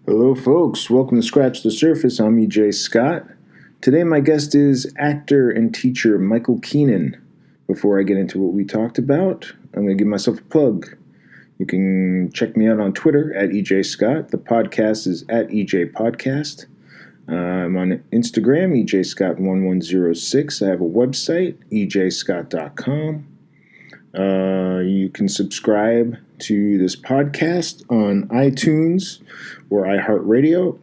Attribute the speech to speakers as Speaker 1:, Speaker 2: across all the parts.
Speaker 1: Hello, folks. Welcome to Scratch the Surface. I'm EJ Scott. Today, my guest is actor and teacher Michael Keenan. Before I get into what we talked about, I'm going to give myself a plug. You can check me out on Twitter at EJ Scott. The podcast is at EJ Podcast. I'm on Instagram, EJ Scott1106. I have a website, ejscott.com. You can subscribe to this podcast on iTunes or iHeartRadio.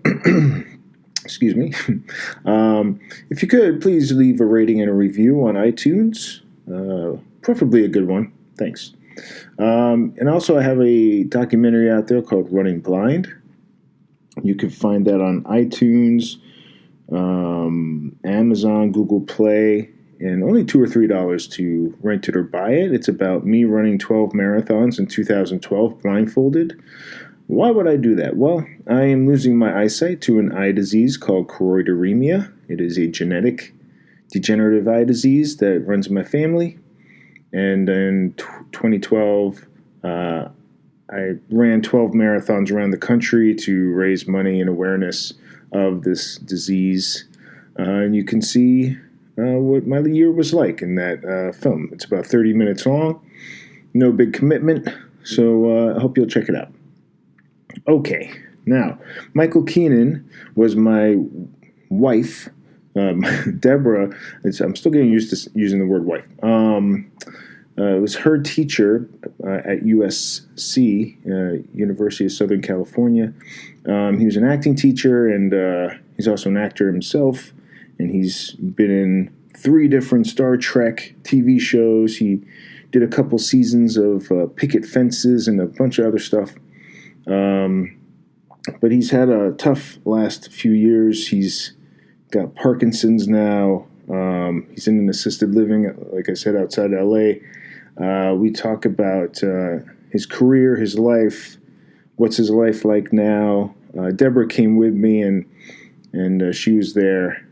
Speaker 1: Excuse me. If you could, please leave a rating and a review on iTunes, preferably a good one. Thanks. And also, I have a documentary out there called Running Blind. You can find that on iTunes, Amazon, Google Play, and only $2 or $3 to rent it or buy it. It's about me running 12 marathons in 2012 blindfolded. Why would I do that? Well, I am losing my eyesight to an eye disease called choroideremia. It is a genetic degenerative eye disease that runs in my family. And in 2012, I ran 12 marathons around the country to raise money and awareness of this disease. And you can see what my year was like in that film. It's about 30 minutes long, no big commitment, so I hope you'll check it out. Okay, now, Michael Keenan was my wife, Deborah. I'm still getting used to using the word wife. It was her teacher at USC, University of Southern California. He was an acting teacher, and he's also an actor himself. And he's been in 3 different Star Trek TV shows. He did a couple seasons of Picket Fences and a bunch of other stuff. But he's had a tough last few years. He's got Parkinson's now. He's in an assisted living, like I said, outside L.A. We talk about his career, his life, what's his life like now. Deborah came with me, and she was there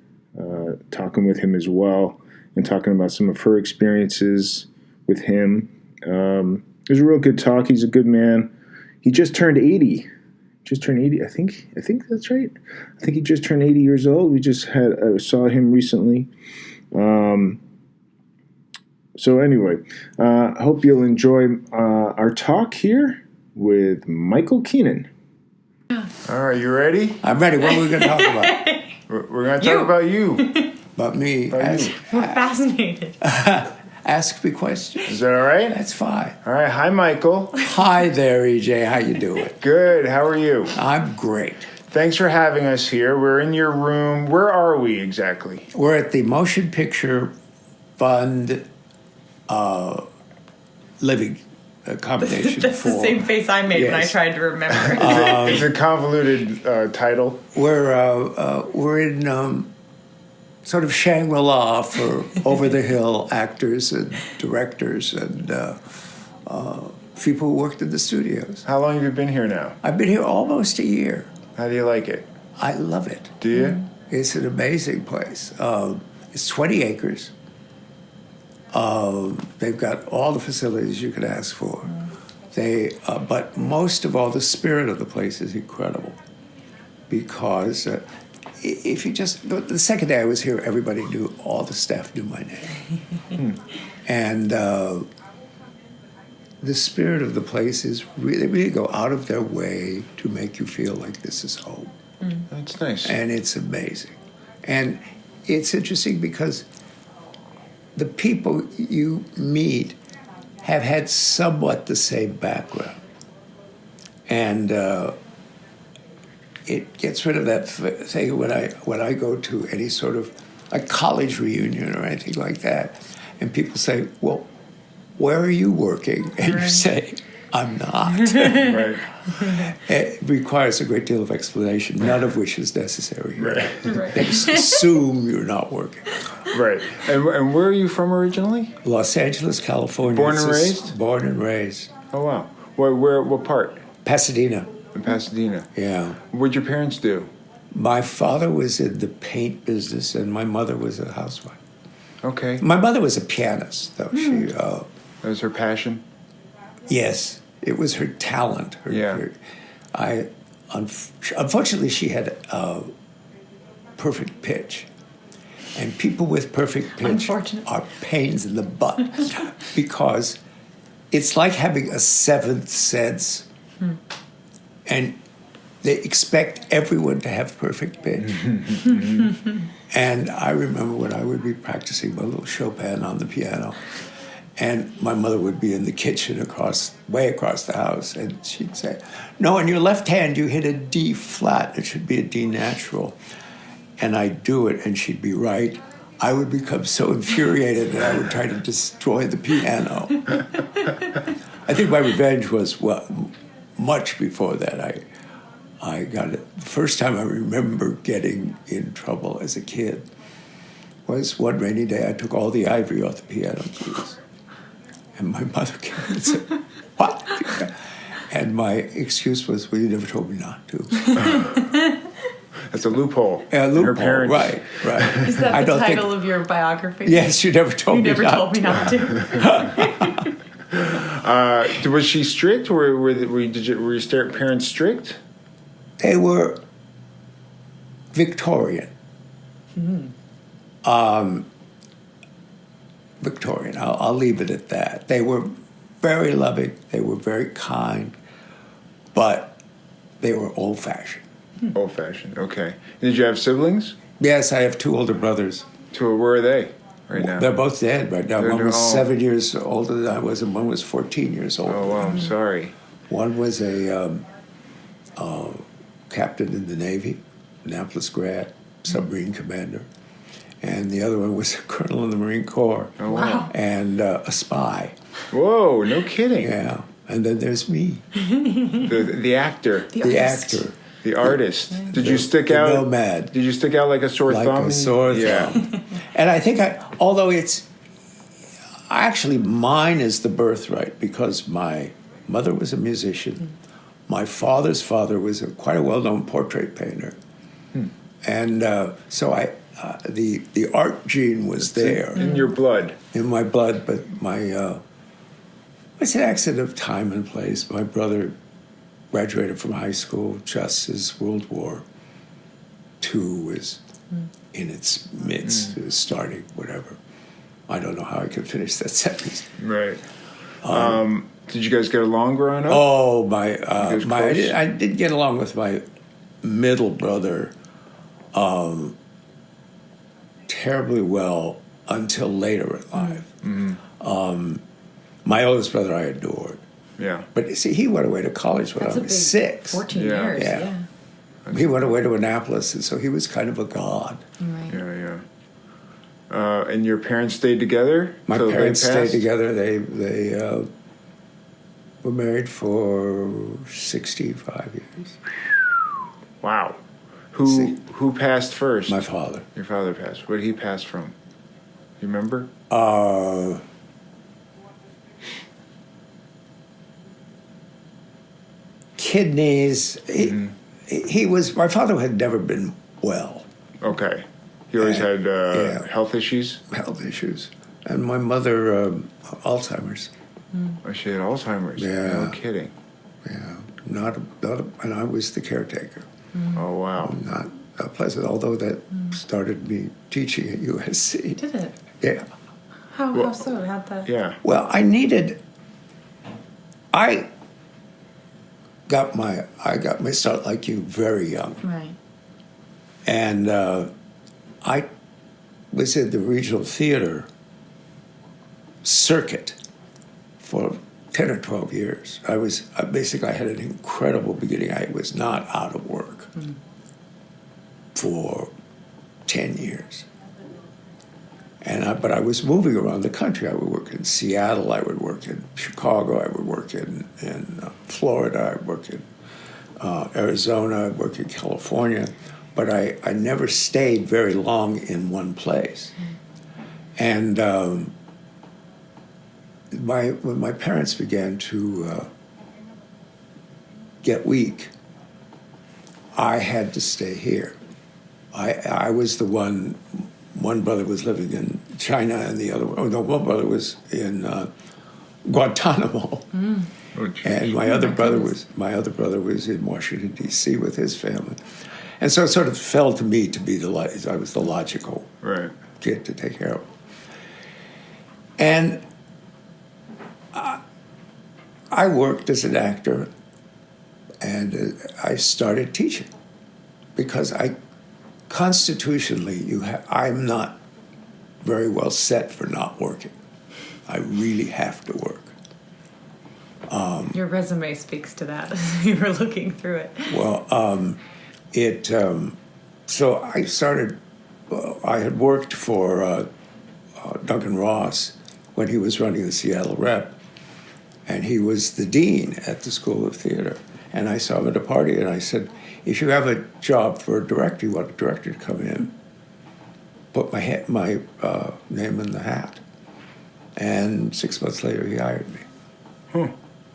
Speaker 1: talking with him as well and talking about some of her experiences with him. It was a real good talk. He's a good man. He just turned 80. Just turned 80. I think that's right. I think he just turned 80 years old. We just saw him recently. So anyway, I hope you'll enjoy our talk here with Michael Keenan.
Speaker 2: All right, you ready?
Speaker 3: I'm ready. What are we going to talk about?
Speaker 2: We're going to talk about you.
Speaker 3: About me.
Speaker 4: We're fascinated.
Speaker 3: Ask me questions.
Speaker 2: Is that all right?
Speaker 3: That's fine.
Speaker 2: All right. Hi, Michael.
Speaker 3: Hi there, EJ. How you doing?
Speaker 2: Good. How are you?
Speaker 3: I'm great.
Speaker 2: Thanks for having us here. We're in your room. Where are we exactly?
Speaker 3: We're at the Motion Picture Fund living accommodation.
Speaker 4: That's the same face I made when I tried to remember.
Speaker 2: It's a convoluted title.
Speaker 3: We're in sort of Shangri-La for over-the-hill actors and directors and people who worked in the studios.
Speaker 2: How long have you been here now?
Speaker 3: I've been here almost a year.
Speaker 2: How do you like it?
Speaker 3: I love it.
Speaker 2: Do you?
Speaker 3: It's an amazing place. It's 20 acres. They've got all the facilities you could ask for. But most of all, the spirit of the place is incredible. Because if you the second day I was here, everybody knew, all the staff knew my name. And the spirit of the place is they really go out of their way to make you feel like this is home.
Speaker 2: That's nice.
Speaker 3: And it's amazing. And it's interesting because the people you meet have had somewhat the same background. And it gets rid of that thing when I go to any sort of a college reunion or anything like that, and people say, well, where are you working? And you say, I'm not.
Speaker 2: Right.
Speaker 3: It requires a great deal of explanation, none of which is necessary.
Speaker 2: Right.
Speaker 3: They just assume you're not working.
Speaker 2: Right. And where are you from originally?
Speaker 3: Los Angeles, California.
Speaker 2: Born and raised?
Speaker 3: Born and raised.
Speaker 2: Oh, wow. What part?
Speaker 3: Pasadena.
Speaker 2: In Pasadena.
Speaker 3: Yeah.
Speaker 2: What'd your parents do?
Speaker 3: My father was in the paint business, and my mother was a housewife.
Speaker 2: Okay.
Speaker 3: My mother was a pianist, though.
Speaker 2: That was her passion?
Speaker 3: Yes. It was her talent.
Speaker 2: Yeah.
Speaker 3: I unfortunately, she had perfect pitch. And people with perfect pitch are pains in the butt because it's like having a seventh sense. And they expect everyone to have perfect pitch. And I remember when I would be practicing my little Chopin on the piano, and my mother would be in the kitchen way across the house, and she'd say, "No, in your left hand you hit a D flat. It should be a D natural." And I'd do it, and she'd be right. I would become so infuriated that I would try to destroy the piano. I think my revenge was much before that. I got it. The first time I remember getting in trouble as a kid was one rainy day. I took all the ivory off the piano keys. And my mother came and said, "What?" And my excuse was, "Well, you never told me not to."
Speaker 2: That's a loophole.
Speaker 3: Yeah, loophole.
Speaker 2: Her parents.
Speaker 3: Right.
Speaker 4: Is that the title of your biography?
Speaker 3: Yes, you never told me not to.
Speaker 2: Was she strict, or were your parents strict?
Speaker 3: They were Victorian. Victorian. I'll leave it at that. They were very loving. They were very kind, but they were old-fashioned.
Speaker 2: Old-fashioned. Okay. Did you have siblings?
Speaker 3: Yes, I have two older brothers.
Speaker 2: Where are they right now?
Speaker 3: They're both dead right now. One was 7 years older than I was, and one was 14 years old.
Speaker 2: Oh, wow, I'm sorry.
Speaker 3: One was a captain in the Navy, Annapolis grad, submarine commander. And the other one was a colonel in the Marine Corps.
Speaker 2: Oh, wow.
Speaker 3: And a spy.
Speaker 2: Whoa, no kidding.
Speaker 3: Yeah. And then there's me.
Speaker 2: The actor.
Speaker 3: The actor.
Speaker 2: The artist. Did you stick out?
Speaker 3: Nomad.
Speaker 2: Did you stick out like a sore thumb?
Speaker 3: Like a sore thumb. And I think although actually mine is the birthright because my mother was a musician. My father's father was quite a well-known portrait painter. And so the art gene was there.
Speaker 2: In your blood.
Speaker 3: In my blood, but it's an accident of time and place. My brother graduated from high school just as World War II was in its midst, it was starting, whatever. I don't know how I could finish that sentence.
Speaker 2: Right. Did you guys get along growing up?
Speaker 3: Oh, I did get along with my middle brother terribly well until later in life. My oldest brother I adored.
Speaker 2: Yeah.
Speaker 3: But you see, he went away to college when I was 6.
Speaker 4: 14 years, yeah.
Speaker 3: He went away to Annapolis, and so he was kind of a god.
Speaker 4: Right.
Speaker 2: Yeah. And your parents stayed together?
Speaker 3: My parents stayed together. They were married for 65 years.
Speaker 2: Wow. Who passed first?
Speaker 3: My father.
Speaker 2: Your father passed. What did he pass from? You remember?
Speaker 3: Kidneys. My father had never been well.
Speaker 2: Okay. He always had health issues?
Speaker 3: Health issues. And my mother, Alzheimer's.
Speaker 2: Oh, she had Alzheimer's?
Speaker 3: Yeah.
Speaker 2: No kidding.
Speaker 3: Yeah. And I was the caretaker.
Speaker 2: Oh, wow.
Speaker 3: Not pleasant, although that started me teaching at USC.
Speaker 4: Did it?
Speaker 3: Yeah.
Speaker 4: How so? How'd that?
Speaker 2: Yeah.
Speaker 3: Well, I got my start like you very young.
Speaker 4: Right.
Speaker 3: And I was in the regional theater circuit for 10 or 12 years. I had an incredible beginning. I was not out of work for 10 years. But I was moving around the country. I would work in Seattle. I would work in Chicago. I would work in Florida. I would work in Arizona. I would work in California. But I never stayed very long in one place. And when my parents began to get weak, I had to stay here. I was the one brother was living in China and one brother was in Guantanamo. And my other brother was in Washington, D.C. with his family. And so it sort of fell to me to be I was the logical kid to take care of. And I worked as an actor, and I started teaching because constitutionally, I'm not very well set for not working. I really have to work.
Speaker 4: Your resume speaks to that. You were looking through it.
Speaker 3: Well, so I started. I had worked for Duncan Ross when he was running the Seattle Rep, and he was the dean at the School of Theater. And I saw him at a party, and I said, "If you have a job for a director, you want a director to come in, put my name in the hat." And 6 months later, he hired me.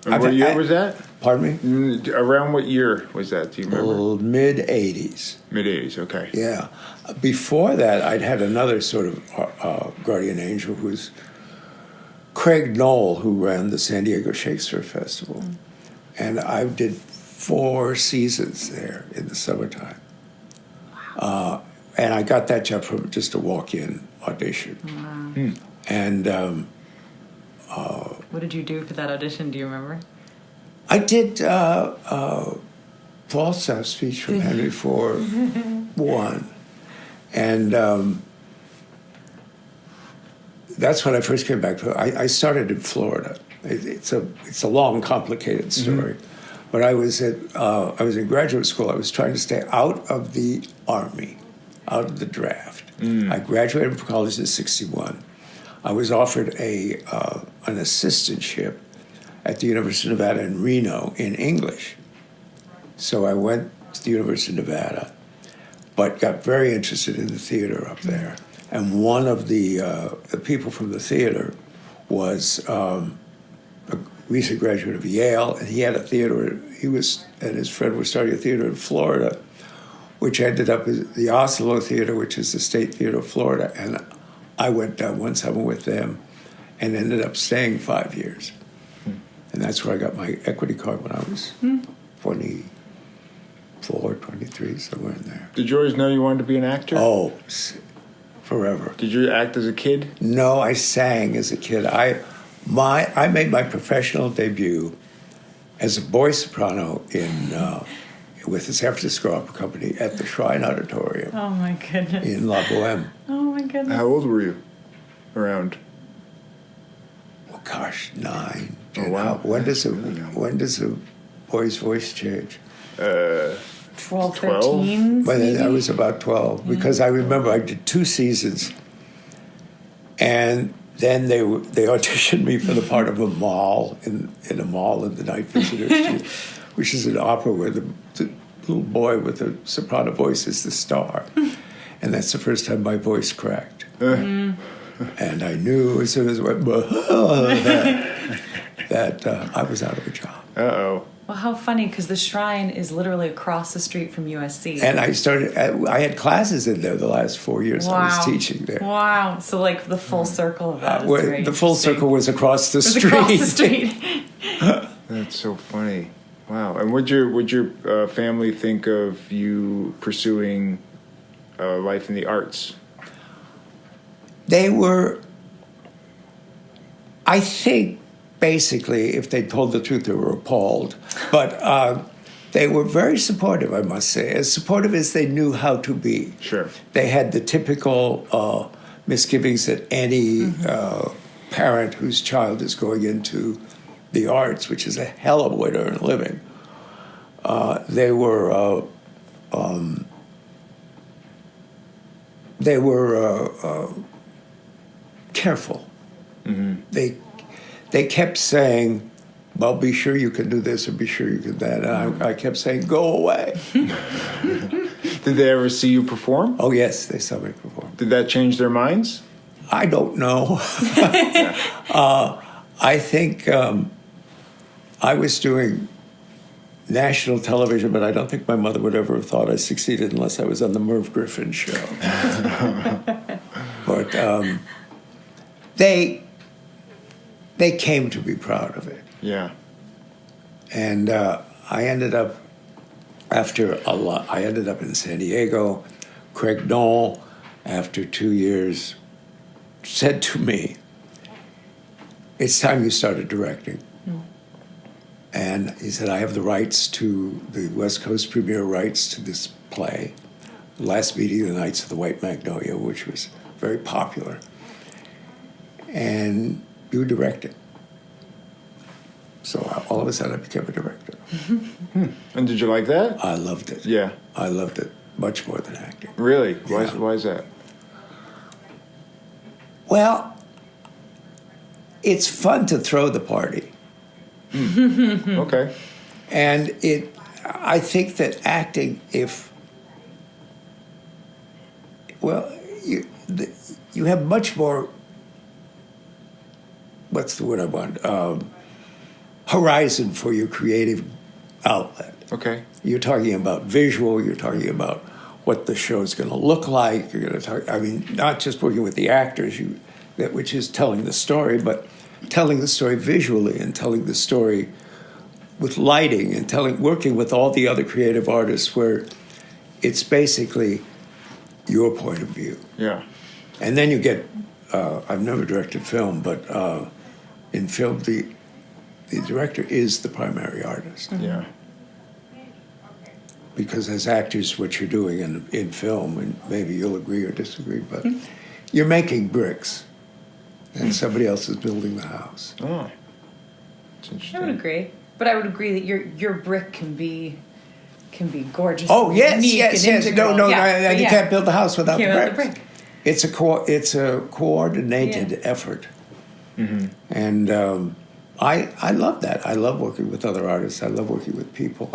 Speaker 2: And what year was that?
Speaker 3: Pardon
Speaker 2: me? Around what year was that? Do you remember?
Speaker 3: Mid-'80s.
Speaker 2: Mid-'80s, okay.
Speaker 3: Yeah. Before that, I'd had another sort of guardian angel who was Craig Knoll, who ran the San Diego Shakespeare Festival. And I did 4 seasons there in the summertime. And I got that job from just a walk-in audition. Wow. And
Speaker 4: what did you do for that audition? Do you remember?
Speaker 3: I did Falstaff's speech from Henry IV I. And that's when I first came back. I started in Florida. It's a long, complicated story. But I was in graduate school. I was trying to stay out of the Army, out of the draft. I graduated from college in '61. I was offered an assistantship at the University of Nevada in Reno in English. So I went to the University of Nevada, but got very interested in the theater up there. And one of the people from the theater was a recent graduate of Yale, and he had a theater. He and his friend were starting a theater in Florida, which ended up as the Oslo Theater, which is the State Theater of Florida. And I went down one summer with them and ended up staying 5 years. And that's where I got my equity card when I was 24, 23, somewhere in there.
Speaker 2: Did you always know you wanted to be an actor?
Speaker 3: Oh, forever.
Speaker 2: Did you act as a kid?
Speaker 3: No, I sang as a kid. I made my professional debut as a boy soprano with the San Francisco Opera Company at the Shrine Auditorium.
Speaker 4: Oh, my goodness.
Speaker 3: In La Boheme.
Speaker 4: Oh, my goodness.
Speaker 2: How old were you? Around?
Speaker 3: Oh, gosh, 9.
Speaker 2: Oh, wow.
Speaker 3: When does a boy's voice change?
Speaker 4: 12, 13?
Speaker 3: Well, I was about 12 because I remember I did 2 seasons, and then they auditioned me for the part of a mall in a mall in the Night Visitors, which is an opera where the little boy with the soprano voice is the star, and that's the first time my voice cracked, and I knew as soon as it went that I was out of a job.
Speaker 2: Uh-oh.
Speaker 4: Well, how funny, because the Shrine is literally across the street from USC.
Speaker 3: And I had classes in there the last 4 years I was teaching there.
Speaker 4: Wow. So, like, the full circle of that is very
Speaker 3: the full circle was across the street.
Speaker 4: Across the street.
Speaker 2: That's so funny. Wow. And would your family think of you pursuing life in the arts?
Speaker 3: They were, I think, basically, if they told the truth, they were appalled. But they were very supportive, I must say, as supportive as they knew how to be.
Speaker 2: Sure.
Speaker 3: They had the typical misgivings that any parent whose child is going into the arts, which is a hell of a way to earn a living. They were careful. Mm-hmm. They kept saying, well, be sure you can do this or be sure you can that. And I kept saying, go away.
Speaker 2: Did they ever see you perform?
Speaker 3: Oh, yes, they saw me perform.
Speaker 2: Did that change their minds?
Speaker 3: I don't know. I think I was doing national television, but I don't think my mother would ever have thought I succeeded unless I was on the Merv Griffin show. But they came to be proud of it.
Speaker 2: Yeah.
Speaker 3: And I ended up, after a lot, I ended up in San Diego. Craig Knoll, after 2 years, said to me, "It's time you started directing." And he said, "I have the rights to the West Coast premiere rights to this play, Last Meeting of the Knights of the White Magnolia," which was very popular. "And you direct it." So all of a sudden I became a director.
Speaker 2: And did you like that?
Speaker 3: I loved it.
Speaker 2: Yeah.
Speaker 3: I loved it much more than acting.
Speaker 2: Really?
Speaker 3: Yeah.
Speaker 2: Why is that?
Speaker 3: Well, it's fun to throw the party.
Speaker 2: Okay.
Speaker 3: And I think that acting, you have much more, what's the word I want, horizon for your creative outlet.
Speaker 2: Okay.
Speaker 3: You're talking about visual, you're talking about what the show's going to look like, you're going to talk, I mean, not just working with the actors, which is telling the story, but telling the story visually and telling the story with lighting and working with all the other creative artists where it's basically your point of view.
Speaker 2: Yeah.
Speaker 3: And then you get, I've never directed film, but in film, the director is the primary artist.
Speaker 2: Yeah.
Speaker 3: Because as actors, what you're doing in film, and maybe you'll agree or disagree, but you're making bricks, and somebody else is building the house.
Speaker 2: Oh. That's interesting.
Speaker 4: I would agree, but I would agree that your brick can be gorgeous.
Speaker 3: Oh yes,
Speaker 4: unique
Speaker 3: yes,
Speaker 4: and
Speaker 3: yes.
Speaker 4: integral.
Speaker 3: No,
Speaker 4: Yeah,
Speaker 3: you can't build the house without the
Speaker 4: Can't
Speaker 3: bricks.
Speaker 4: build the brick.
Speaker 3: It's a coordinated effort, and I love that. I love working with other artists. I love working with people.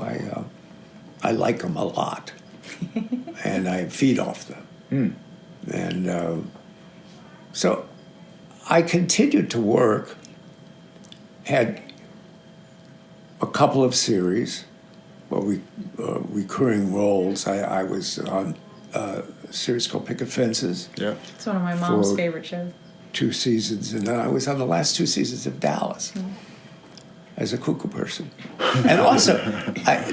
Speaker 3: I like them a lot, and I feed off them. And so I continued to work, had a couple of series, recurring roles. I was on a series called Picket Fences.
Speaker 2: Yeah.
Speaker 4: It's one of my mom's
Speaker 3: For-
Speaker 4: favorite shows.
Speaker 3: 2 seasons, and then I was on the last 2 seasons of Dallas as a cuckoo person. And also,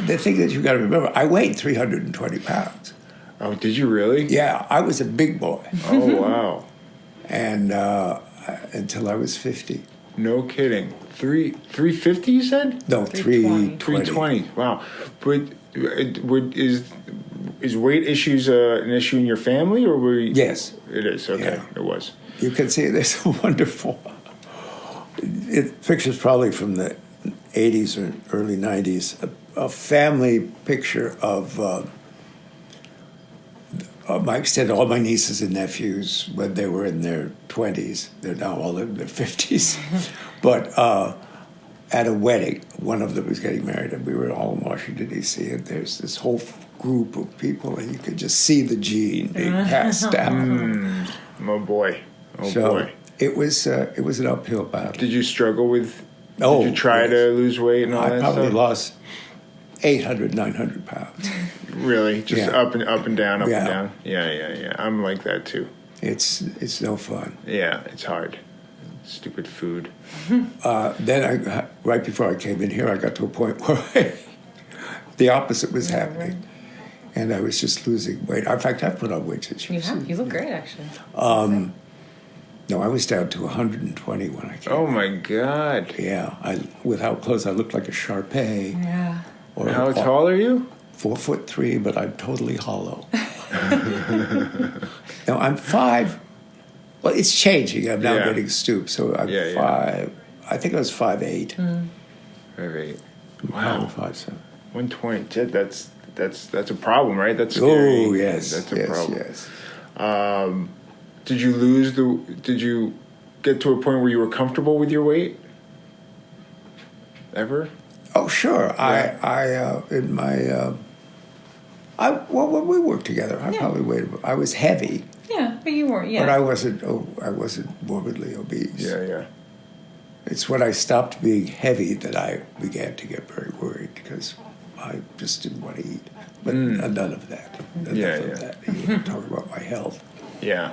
Speaker 3: the thing that you got to remember, I weighed 320 pounds.
Speaker 2: Oh, did you really?
Speaker 3: Yeah, I was a big boy,
Speaker 2: Oh, wow.
Speaker 3: and until I was 50.
Speaker 2: No kidding. 350, you said?
Speaker 3: No,
Speaker 4: 320.
Speaker 2: 320. Wow. But is weight issues an issue in your family, or were you?
Speaker 3: Yes.
Speaker 2: It is. Okay.
Speaker 3: Yeah.
Speaker 2: It was.
Speaker 3: You can see there's a wonderful pictures, probably from the 80s or early 90s, a family picture of my extent, all my nieces and nephews when they were in their 20s. They're now all in their 50s. But at a wedding, one of them was getting married, and we were all in Washington, D.C., and there's this whole group of people, and you could just see the gene being passed down.
Speaker 2: Oh, boy. Oh,
Speaker 3: So
Speaker 2: boy.
Speaker 3: it was an uphill battle.
Speaker 2: Did you struggle with...
Speaker 3: Oh,
Speaker 2: did you try
Speaker 3: yes.
Speaker 2: to lose weight and all
Speaker 3: I
Speaker 2: that
Speaker 3: probably
Speaker 2: stuff?
Speaker 3: lost 800, 900 pounds.
Speaker 2: Really? Just
Speaker 3: Yeah.
Speaker 2: up and down, up
Speaker 3: Yeah.
Speaker 2: and down? Yeah. I'm like that, too.
Speaker 3: It's no fun.
Speaker 2: Yeah, it's hard. Stupid food.
Speaker 3: Then right before I came in here, I got to a point where the opposite was happening. And I was just losing weight. In fact, I've put on weight since
Speaker 4: You have. You look great, actually.
Speaker 3: No, I was down to 120 when I came.
Speaker 2: Oh, my God.
Speaker 3: Yeah, without clothes, I looked like a Shar-Pei.
Speaker 4: Yeah.
Speaker 3: Or
Speaker 2: How tall are you?
Speaker 3: 4'3", but I'm totally hollow. Now I'm 5. Well, it's changing. I'm now
Speaker 2: Yeah.
Speaker 3: getting stooped, so I'm
Speaker 2: Yeah,
Speaker 3: 5. I think I was 5'8".
Speaker 2: Right.
Speaker 3: Wow.
Speaker 2: Wow.
Speaker 3: 5'7".
Speaker 2: 120. That's a problem, right? That's scary.
Speaker 3: Oh yes,
Speaker 2: That's a
Speaker 3: yes,
Speaker 2: problem.
Speaker 3: yes.
Speaker 2: Did you get to a point where you were comfortable with your weight? Ever?
Speaker 3: Oh sure.
Speaker 2: Yeah.
Speaker 3: When we worked together, I probably weighed. I was heavy,
Speaker 4: Yeah, but you weren't. Yeah.
Speaker 3: but I wasn't morbidly obese.
Speaker 2: Yeah.
Speaker 3: It's when I stopped being heavy that I began to get very worried because I just didn't want to eat. But none of that.
Speaker 2: Yeah,
Speaker 3: Enough of that. You want to talk about my health.
Speaker 2: Yeah.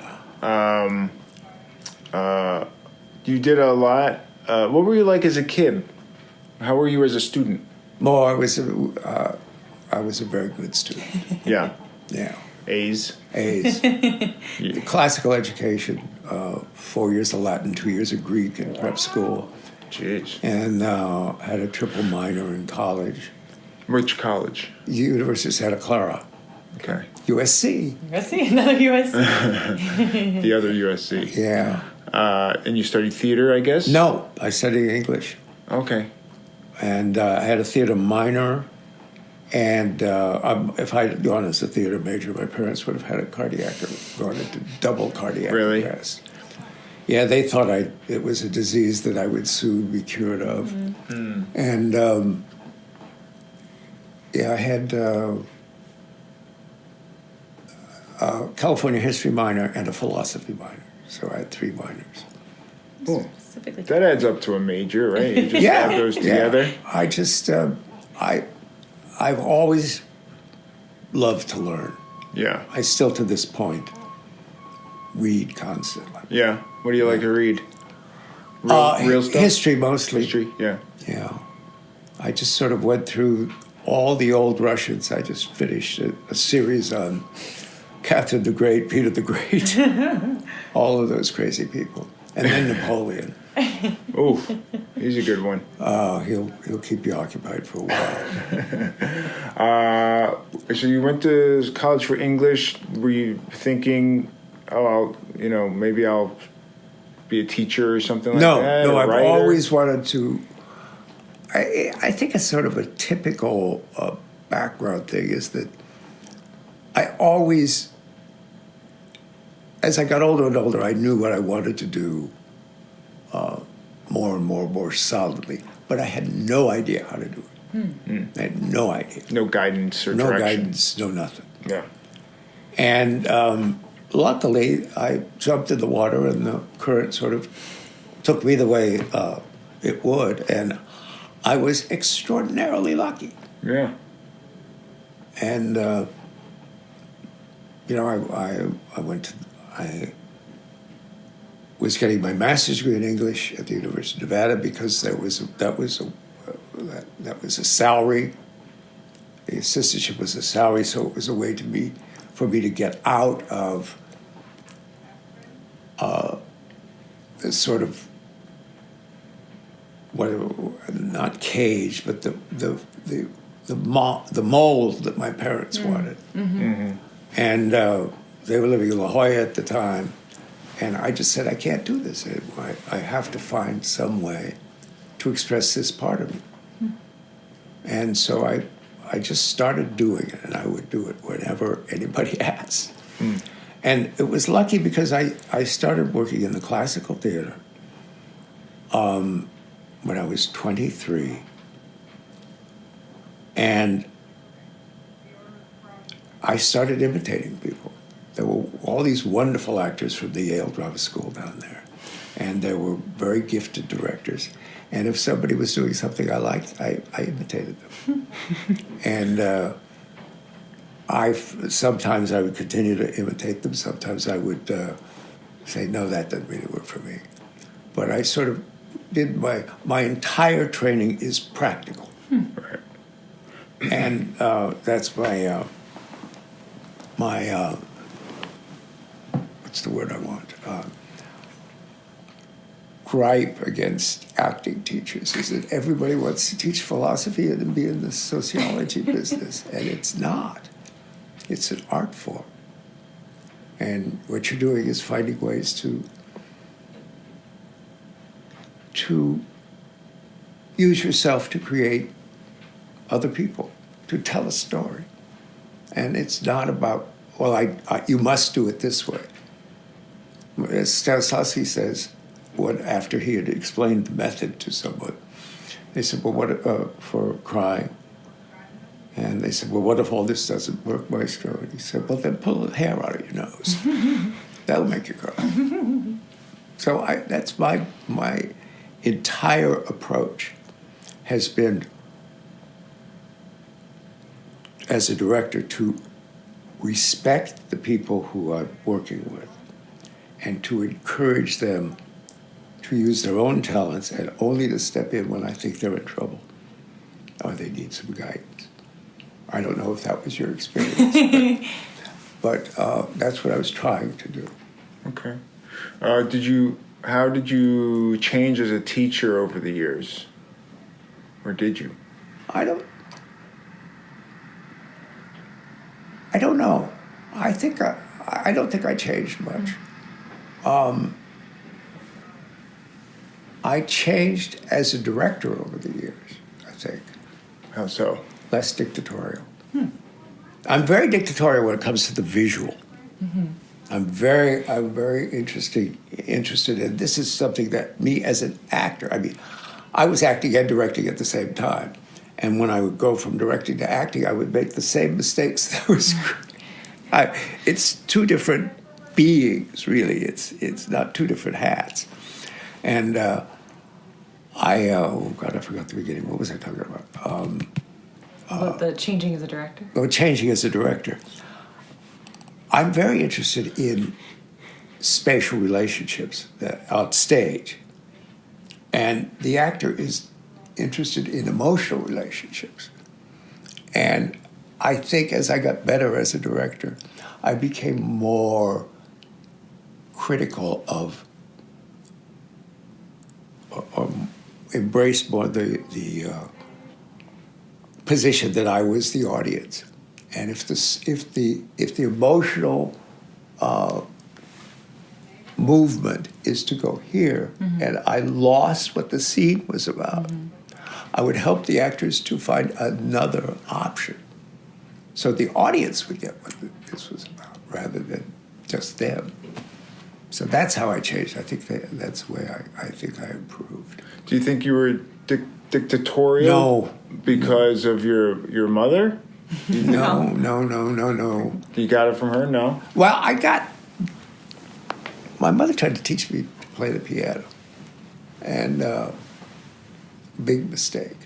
Speaker 2: You did a lot. What were you like as a kid? How were you as a student?
Speaker 3: Well, I was a very good student.
Speaker 2: Yeah.
Speaker 3: Yeah.
Speaker 2: A's.
Speaker 3: A's. Classical education, 4 years of Latin, 2 years of Greek in prep school,
Speaker 2: Jeez.
Speaker 3: and had a triple minor in college.
Speaker 2: Which college?
Speaker 3: University of Santa Clara.
Speaker 2: Okay.
Speaker 3: USC.
Speaker 4: USC, another USC.
Speaker 2: The other USC.
Speaker 3: Yeah.
Speaker 2: And you studied theater, I guess?
Speaker 3: No, I studied English.
Speaker 2: Okay.
Speaker 3: And I had a theater minor. And if I had gone as a theater major, my parents would have had a cardiac gone into double cardiac
Speaker 2: Really?
Speaker 3: arrest. Yeah, they thought it was a disease that I would soon be cured of.
Speaker 2: Mm.
Speaker 3: And I had a California history minor and a philosophy minor. So I had 3 minors.
Speaker 2: Cool.
Speaker 4: Specifically.
Speaker 2: That adds up to a major, right? You just add those together.
Speaker 3: I just, I've always loved to learn.
Speaker 2: Yeah.
Speaker 3: I still, to this point, read constantly.
Speaker 2: Yeah. What do you like to read? Real stuff?
Speaker 3: History mostly.
Speaker 2: History, yeah.
Speaker 3: Yeah. I just sort of went through all the old Russians. I just finished a series on Catherine the Great, Peter the Great, all of those crazy people. And then Napoleon.
Speaker 2: Oh, he's a good one.
Speaker 3: He'll keep you occupied for a while.
Speaker 2: So you went to college for English. Were you thinking, maybe I'll be a teacher or something like that?
Speaker 3: No, I've
Speaker 2: writer?
Speaker 3: always wanted to. I think it's sort of a typical background thing is that I always, as I got older and older, I knew what I wanted to do more and more solidly, but I had no idea how to do it. I had no idea.
Speaker 2: No guidance or
Speaker 3: No
Speaker 2: direction.
Speaker 3: guidance, no nothing.
Speaker 2: Yeah.
Speaker 3: And luckily, I jumped in the water, and the current sort of took me the way it would, and I was extraordinarily lucky.
Speaker 2: Yeah.
Speaker 3: And I was getting my master's degree in English at the University of Nevada because that was a salary. The assistantship was a salary, so it was a way for me to get out of this sort of not cage, but the mold that my parents wanted.
Speaker 2: Mm-hmm.
Speaker 3: And they were living in La Jolla at the time. And I just said, I can't do this anymore. I have to find some way to express this part of me. And so I just started doing it, and I would do it whenever anybody asked. And it was lucky because I started working in the classical theater when I was 23. And I started imitating people. There were all these wonderful actors from the Yale Drama School down there. And there were very gifted directors. And if somebody was doing something I liked, I imitated them. And sometimes I would continue to imitate them. Sometimes I would say, no, that doesn't really work for me. But I sort of did my entire training is practical.
Speaker 2: Right.
Speaker 3: And that's my what's the word I want? Gripe against acting teachers is that everybody wants to teach philosophy and be in the sociology business, and it's not. It's an art form. And what you're doing is finding ways to use yourself to create other people, to tell a story. And it's not about, you must do it this way. As Stanislavski says, after he had explained the method to someone, they said, well, what for crying? And they said, well, what if all this doesn't work, Maestro? And he said, well, then pull the hair out of your nose. That'll make you cry. So that's my entire approach has been, as a director, to respect the people who I'm working with and to encourage them to use their own talents and only to step in when I think they're in trouble. or they need some guidance. I don't know if that was your experience, but that's what I was trying to do.
Speaker 2: Okay. How did you change as a teacher over the years? Or did you?
Speaker 3: I don't know. I don't think I changed much. I changed as a director over the years, I think.
Speaker 2: How so?
Speaker 3: Less dictatorial. I'm very dictatorial when it comes to the visual.
Speaker 4: Mm-hmm.
Speaker 3: I'm very interested in, this is something that me as an actor, I mean, I was acting and directing at the same time. And when I would go from directing to acting, I would make the same mistakes that it's two different beings, really. It's not two different hats. And I forgot the beginning. What was I talking about?
Speaker 4: The changing as a director?
Speaker 3: Changing as a director. I'm very interested in spatial relationships on stage. And the actor is interested in emotional relationships. And I think as I got better as a director, I became more critical of, or embraced more the position that I was the audience. And if the emotional movement is to go here, and I lost what the scene was about, I would help the actors to find another option, so the audience would get what this was about, rather than just them. So that's how I changed. I think that's the way I think I improved.
Speaker 2: Do you think you were dictatorial?
Speaker 3: No.
Speaker 2: Because of your mother?
Speaker 3: No.
Speaker 2: You got it from her? No?
Speaker 3: Well, my mother tried to teach me to play the piano, and big mistake.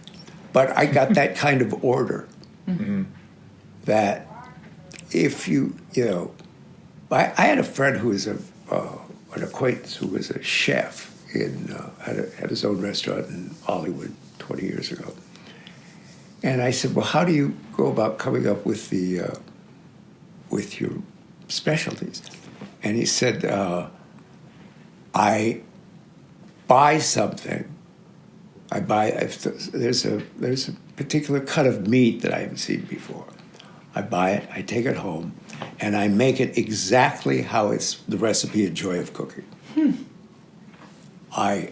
Speaker 3: But I got that kind of order that if I had a friend who was an acquaintance who was a chef had his own restaurant in Hollywood 20 years ago. And I said, well, how do you go about coming up with with your specialties? And he said, I buy something. If there's a particular cut of meat that I haven't seen before. I buy it, I take it home, and I make it exactly how it's the recipe and joy of cooking. I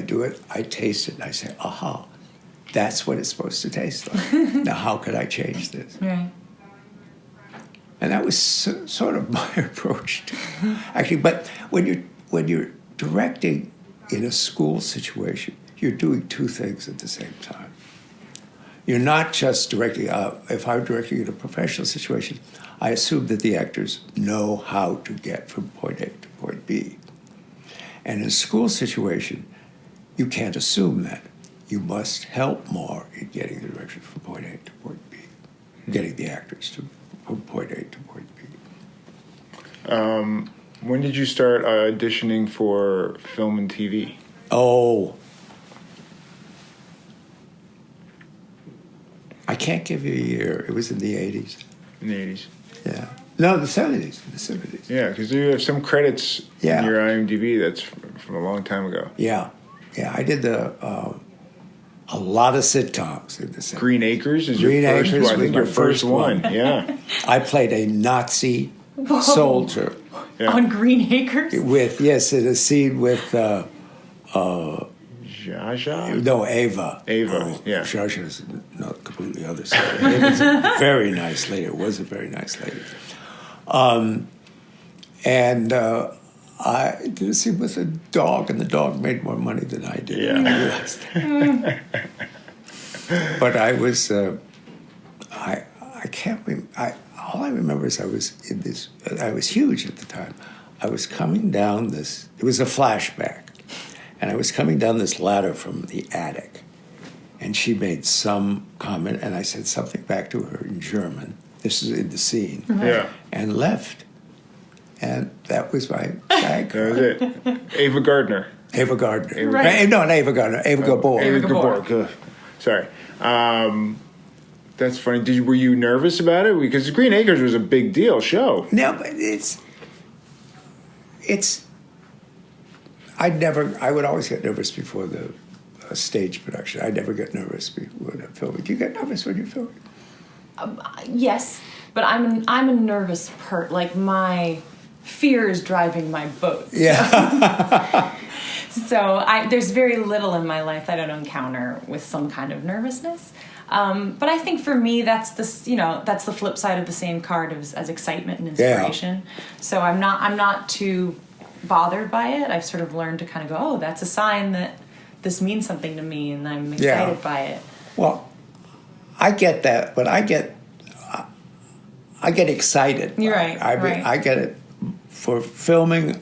Speaker 3: do it, I taste it, and I say, aha, that's what it's supposed to taste like. Now, how could I change this?
Speaker 4: Right.
Speaker 3: And that was sort of my approach to actually. But when you're directing in a school situation, you're doing two things at the same time. You're not just directing. If I'm directing in a professional situation, I assume that the actors know how to get from point A to point B. And in a school situation, you can't assume that. You must help more in getting the direction from point A to point B, getting the actors from point A to point B.
Speaker 2: When did you start auditioning for film and TV?
Speaker 3: Oh, I can't give you a year. It was in the 80s.
Speaker 2: In the 80s?
Speaker 3: Yeah. No, the 70s. The 70s.
Speaker 2: Yeah, because you have some credits in your IMDb that's from a long time ago.
Speaker 3: Yeah. Yeah, I did a lot of sitcoms in the 70s.
Speaker 2: Green Acres is
Speaker 3: Green
Speaker 2: your first
Speaker 3: Acres
Speaker 2: one. I think
Speaker 3: was
Speaker 2: your
Speaker 3: my
Speaker 2: first
Speaker 3: first
Speaker 2: one.
Speaker 3: one.
Speaker 2: Yeah.
Speaker 3: I played a Nazi soldier.
Speaker 2: Yeah.
Speaker 4: On Green Acres?
Speaker 3: In a scene with
Speaker 2: Zsa?
Speaker 3: no, Ava.
Speaker 2: Yeah.
Speaker 3: Zsa is not completely other side. It was a very nice lady. It was a very nice lady. I did a scene with a dog, and the dog made more money than I did.
Speaker 2: Yeah.
Speaker 3: I realized that. But I was, I can't remember. All I remember is I was huge at the time. I was coming down this, it was a flashback, and I was coming down this ladder from the attic, and she made some comment, and I said something back to her in German. This is in the scene.
Speaker 2: Yeah.
Speaker 3: And left. And that was my bag.
Speaker 2: That was it. Ava Gardner.
Speaker 3: Ava Gardner.
Speaker 4: Right.
Speaker 3: Not Ava Gardner. Ava Gabor.
Speaker 4: Ava Gabor.
Speaker 2: Good. Sorry. That's funny. Were you nervous about it? Because Green Acres was a big deal show.
Speaker 3: No, but I would always get nervous before the stage production. I never get nervous before the film. Do you get nervous when you film?
Speaker 4: Yes, but I'm a nervous like my fear is driving my boat.
Speaker 3: Yeah.
Speaker 4: So there's very little in my life that I don't encounter with some kind of nervousness. But I think for me, that's the flip side of the same card as excitement and inspiration. Yeah. So I'm not too bothered by it. I've sort of learned to kind of go, oh, that's a sign that this means something to me, and I'm excited by it.
Speaker 3: Well, I get that, but I get excited.
Speaker 4: You're right.
Speaker 3: Right. I get it. For filming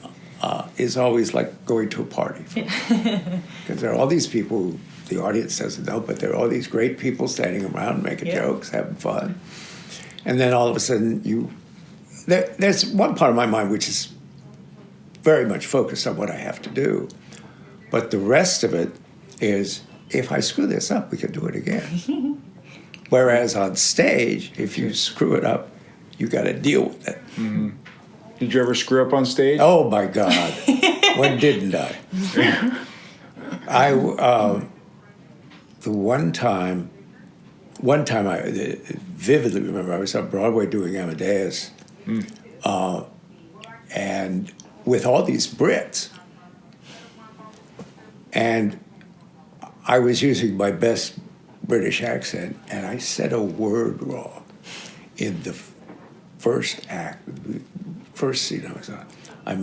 Speaker 3: is always like going to a party. Because there are all these people who the audience doesn't know, but there are all these great people standing around making jokes, having fun. And then all of a sudden there's one part of my mind which is very much focused on what I have to do. But the rest of it is, if I screw this up, we can do it again. Whereas on stage, if you screw it up, you got to deal with it.
Speaker 2: Mm-hmm. Did you ever screw up on stage?
Speaker 3: Oh, my God. When didn't I? The one time I vividly remember I was on Broadway doing Amadeus, and with all these Brits, and I was using my best British accent, and I said a word wrong in the first act, the first scene I was on. I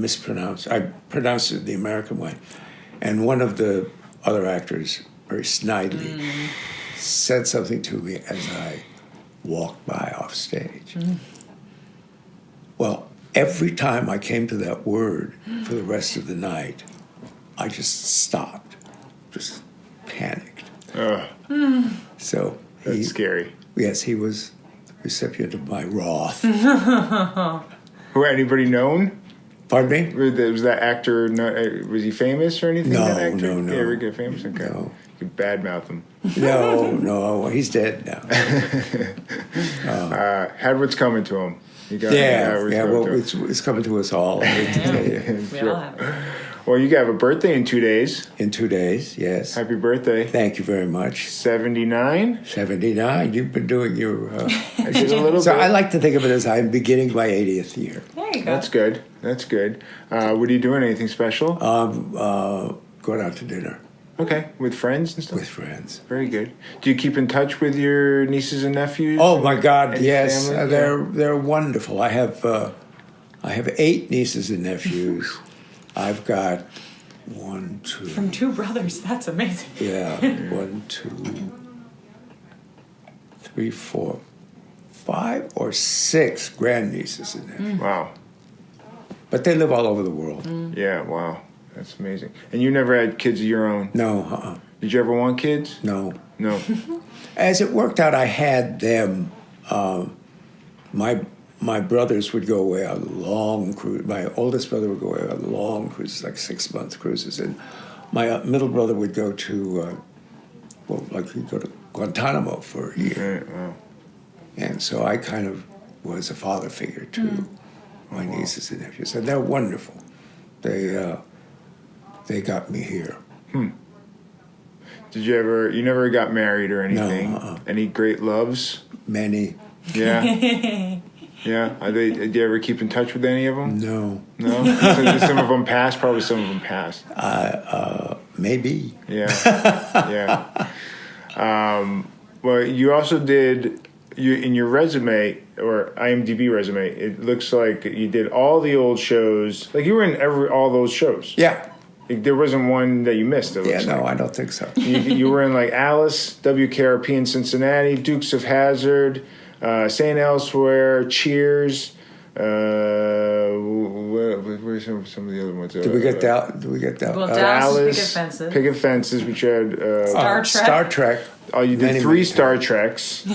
Speaker 3: pronounced it the American way, and one of the other actors very snidely said something to me as I walked by off stage. Well, every time I came to that word for the rest of the night, I just stopped, just panicked. So
Speaker 2: that's scary.
Speaker 3: Yes, he was the recipient of my wrath.
Speaker 2: Who, anybody known?
Speaker 3: Pardon me?
Speaker 2: Was that actor, was he famous or anything?
Speaker 3: No,
Speaker 2: that actor?
Speaker 3: no.
Speaker 2: Did he ever get famous? Okay.
Speaker 3: No.
Speaker 2: You could badmouth him.
Speaker 3: No, he's dead now.
Speaker 2: Had what's coming to him.
Speaker 3: Well, it's coming to us all.
Speaker 4: We all have it.
Speaker 2: Well, you have a birthday in 2 days.
Speaker 3: In 2 days, yes.
Speaker 2: Happy birthday.
Speaker 3: Thank you very much.
Speaker 2: 79?
Speaker 3: 79. You've been doing your...
Speaker 2: I did a little
Speaker 3: so
Speaker 2: bit.
Speaker 3: I like to think of it as I'm beginning my 80th year.
Speaker 4: There you go.
Speaker 2: That's good. What are you doing? Anything special?
Speaker 3: Going out to dinner.
Speaker 2: Okay. With friends and stuff?
Speaker 3: With friends.
Speaker 2: Very good. Do you keep in touch with your nieces and nephews?
Speaker 3: Oh, my God, yes.
Speaker 2: Family?
Speaker 3: They're wonderful. I have 8 nieces and nephews. I've got 1, 2...
Speaker 4: From 2 brothers. That's amazing.
Speaker 3: Yeah, 1, 2, 3, 4, 5 or 6 grandnieces and nephews.
Speaker 2: Wow.
Speaker 3: But they live all over the world.
Speaker 2: Yeah, wow. That's amazing. And you never had kids of your own?
Speaker 3: No,
Speaker 2: Did you ever want kids?
Speaker 3: No.
Speaker 2: No.
Speaker 3: As it worked out, I had them. My brothers would go away on long cruises. My oldest brother would go away on long cruises, like 6-month cruises. And my middle brother would go to, he'd go to Guantanamo for a year.
Speaker 2: Right, wow.
Speaker 3: And so I kind of was a father figure to my nieces and nephews. And they're wonderful. They got me here.
Speaker 2: Did you never got married or anything?
Speaker 3: No.
Speaker 2: Any great loves?
Speaker 3: Many.
Speaker 2: Yeah. Yeah. Did you ever keep in touch with any of them?
Speaker 3: No.
Speaker 2: No? So some of them passed? Probably some of them passed.
Speaker 3: Maybe.
Speaker 2: Yeah. Yeah. Well, you also did, in your resume, or IMDb resume, it looks like you did all the old shows. Like you were in all those shows.
Speaker 3: Yeah.
Speaker 2: There wasn't one that you missed.
Speaker 3: I don't think so.
Speaker 2: You were in like Alice, WKRP in Cincinnati, Dukes of Hazzard, St. Elsewhere, Cheers. What are some of the other ones?
Speaker 3: Did we get that?
Speaker 4: Well, Dallas,
Speaker 2: Alice,
Speaker 4: Picket Fences.
Speaker 2: Picket Fences, which had
Speaker 4: Star Trek.
Speaker 3: Star Trek.
Speaker 2: Oh, you did
Speaker 3: many,
Speaker 2: 3
Speaker 3: many
Speaker 2: Star
Speaker 3: times.
Speaker 2: Treks.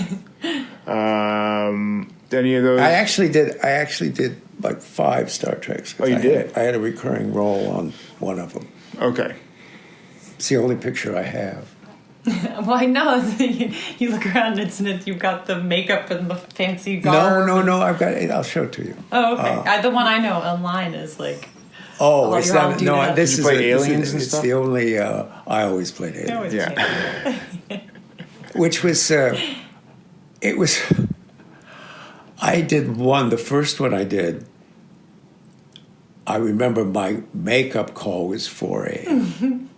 Speaker 2: Any of those?
Speaker 3: I actually did like 5 Star Treks.
Speaker 2: Oh, you did?
Speaker 3: I had a recurring role on one of them.
Speaker 2: Okay.
Speaker 3: It's the only picture I have.
Speaker 4: Well, I know. You look around, you've got the makeup and the fancy garb.
Speaker 3: No. I'll show it to you.
Speaker 4: Oh, okay. The one I know online is like.
Speaker 3: Oh, it's
Speaker 4: you're all
Speaker 3: not.
Speaker 4: doing
Speaker 3: No,
Speaker 4: that.
Speaker 3: this
Speaker 2: Did
Speaker 3: is
Speaker 2: you play Aliens and
Speaker 3: it's
Speaker 2: stuff?
Speaker 3: the only. I always played Aliens.
Speaker 4: Always
Speaker 2: Yeah.
Speaker 3: Which was it was. I did one. The first one I did. I remember my makeup call was 4 a.m.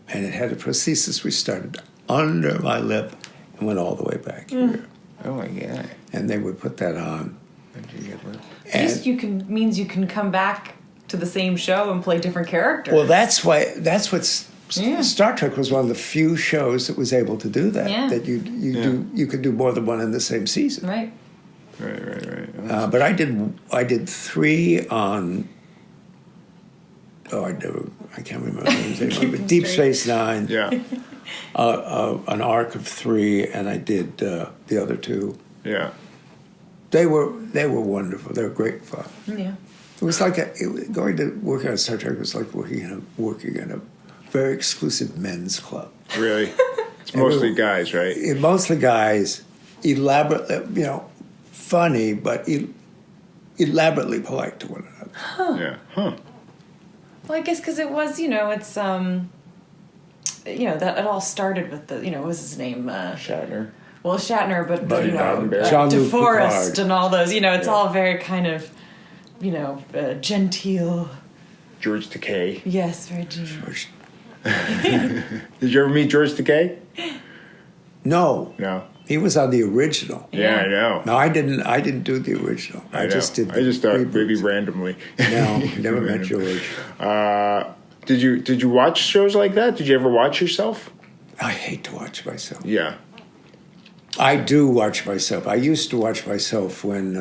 Speaker 3: And it had a prosthesis which started under my lip and went all the way back here.
Speaker 2: Oh my god.
Speaker 3: And they would put that on.
Speaker 4: At least means you can come back to the same show and play different characters.
Speaker 3: Well, that's what's
Speaker 4: Yeah.
Speaker 3: Star Trek was one of the few shows that was able to do that.
Speaker 4: Yeah.
Speaker 3: That you could do more than one in the same season.
Speaker 4: Right.
Speaker 2: Right.
Speaker 3: But I did 3 on. I can't remember the names anymore. But Deep Space Nine.
Speaker 2: Yeah.
Speaker 3: An arc of 3, and I did the other 2.
Speaker 2: Yeah.
Speaker 3: They were wonderful. They were great fun.
Speaker 4: Yeah.
Speaker 3: It was like going to work on Star Trek was like working in a very exclusive men's club.
Speaker 2: Really. It's mostly guys, right?
Speaker 3: Mostly guys, elaborate, funny, but elaborately polite to one another.
Speaker 2: Yeah. Huh.
Speaker 4: Well, I guess because it was, it's, that it all started with what was his name?
Speaker 2: Shatner.
Speaker 4: Well, Shatner, but
Speaker 3: Jean-Luc
Speaker 4: DeForest
Speaker 3: Picard.
Speaker 4: and all those, it's all very kind of, genteel.
Speaker 2: George Takei.
Speaker 4: Yes, very genteel.
Speaker 2: Did you ever meet George Takei?
Speaker 3: No,
Speaker 2: No.
Speaker 3: he was on the original.
Speaker 2: Yeah, I know.
Speaker 3: No, I didn't do the original. I
Speaker 2: know.
Speaker 3: just did.
Speaker 2: I just thought
Speaker 3: reboots.
Speaker 2: maybe randomly.
Speaker 3: No, never met George.
Speaker 2: Did you watch shows like that? Did you ever watch yourself?
Speaker 3: I hate to watch myself.
Speaker 2: Yeah.
Speaker 3: I do watch myself. I used to watch myself when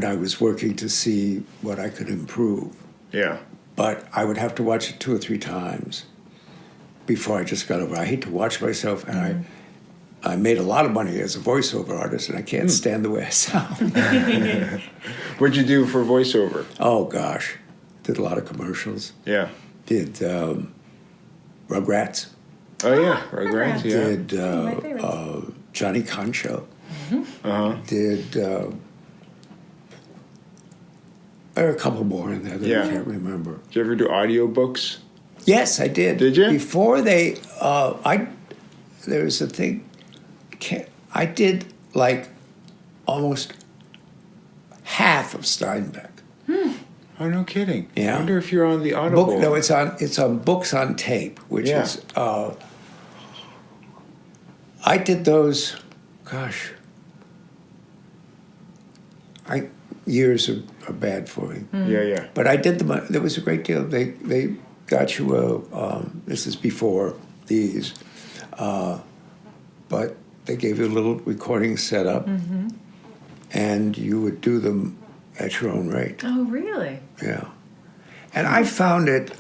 Speaker 3: I was working to see what I could improve.
Speaker 2: Yeah.
Speaker 3: But I would have to watch it 2 or 3 times before I just got over it. I hate to watch myself, and I made a lot of money as a voiceover artist, and I can't stand the way I sound.
Speaker 2: What'd you do for voiceover?
Speaker 3: Oh, gosh. Did a lot of commercials.
Speaker 2: Yeah.
Speaker 3: Did Rugrats.
Speaker 2: Oh yeah, Rugrats. Yeah.
Speaker 3: Did
Speaker 4: My favorites.
Speaker 3: Johnny Concho.
Speaker 2: Uh-huh.
Speaker 3: Did there are a couple more in there that I can't remember.
Speaker 2: Did you ever do audiobooks?
Speaker 3: Yes, I did.
Speaker 2: Did you?
Speaker 3: Before they, there was a thing. I did like almost half of Steinbeck.
Speaker 2: Oh, no kidding.
Speaker 3: Yeah.
Speaker 2: I wonder if you're on the Audible.
Speaker 3: No, it's on Books on Tape, which is. I did those. Gosh. Years are bad for me.
Speaker 2: Yeah.
Speaker 3: But I did them. There was a great deal. They got you a. This is before these, but they gave you a little recording setup, and you would do them at your own rate.
Speaker 4: Oh, really?
Speaker 3: Yeah, and I found it.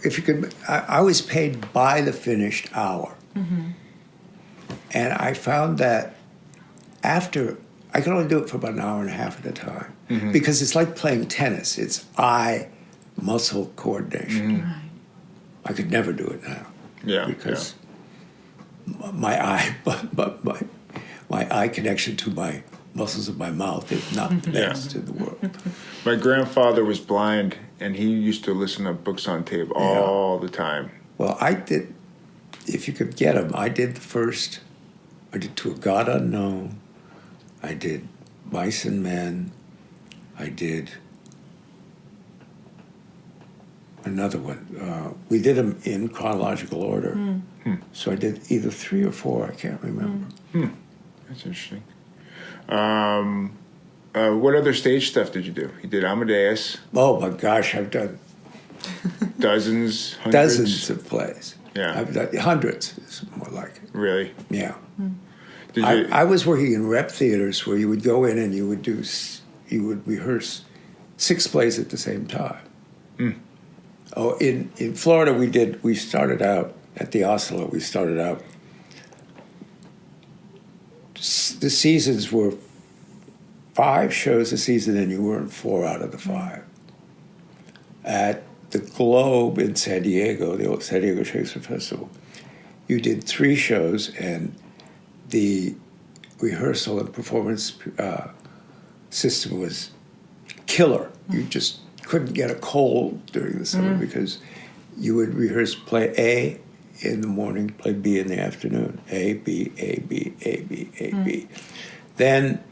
Speaker 3: If you could, I was paid by the finished hour, and I found that after. I could only do it for about an hour and a half at a time because it's like playing tennis. It's eye-muscle coordination.
Speaker 4: Right.
Speaker 3: I could never do it now.
Speaker 2: Yeah.
Speaker 3: Because my eye, my eye connection to my muscles of my mouth is not the best in the world.
Speaker 2: My grandfather was blind, and he used to listen to books on tape all the time.
Speaker 3: Well, I did. If you could get them, I did the first. I did To a God Unknown. I did Mice and Men. I did another one. We did them in chronological order. So I did either 3 or 4. I can't remember.
Speaker 2: That's interesting. What other stage stuff did you do? You did Amadeus.
Speaker 3: Oh my gosh, I've done
Speaker 2: Dozens, hundreds.
Speaker 3: dozens of plays.
Speaker 2: Yeah.
Speaker 3: I've done hundreds. Is more like it.
Speaker 2: Really?
Speaker 3: Yeah.
Speaker 2: Did you?
Speaker 3: I was working in rep theaters where you would go in and you would rehearse 6 plays at the same time. Oh, in Florida we started out at the Oslo. We started out. The seasons were 5 shows a season, and you were in 4 out of the 5. At the Globe in San Diego, the old San Diego Shakespeare Festival, you did 3 shows, and the rehearsal and performance system was killer. You just couldn't get a cold during the summer because you would rehearse play A in the morning, play B in the afternoon. A, B, A, B, A, B, A, B. Then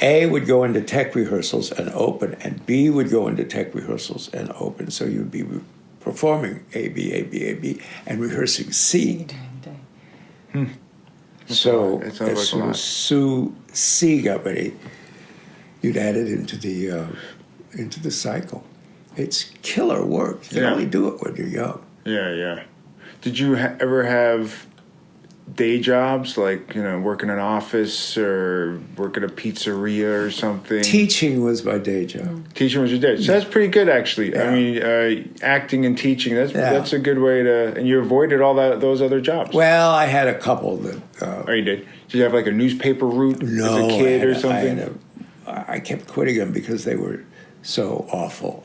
Speaker 3: A would go into tech rehearsals and open, and B would go into tech rehearsals and open. So you'd be performing A, B, A, B, A, B, and rehearsing C. So as soon as C got ready, you'd add it into the cycle. It's killer work. You can only do it when you're young.
Speaker 2: Yeah. Did you ever have day jobs, like, work in an office or work at a pizzeria or something?
Speaker 3: Teaching was my day job.
Speaker 2: Teaching was your day. So that's pretty good, actually.
Speaker 3: Yeah.
Speaker 2: I mean, acting and teaching, that's a good way to... And you avoided all those other jobs.
Speaker 3: Well, I had a couple that...
Speaker 2: Oh, you did? Did you have like a newspaper route as a kid or something?
Speaker 3: I kept quitting them because they were so awful.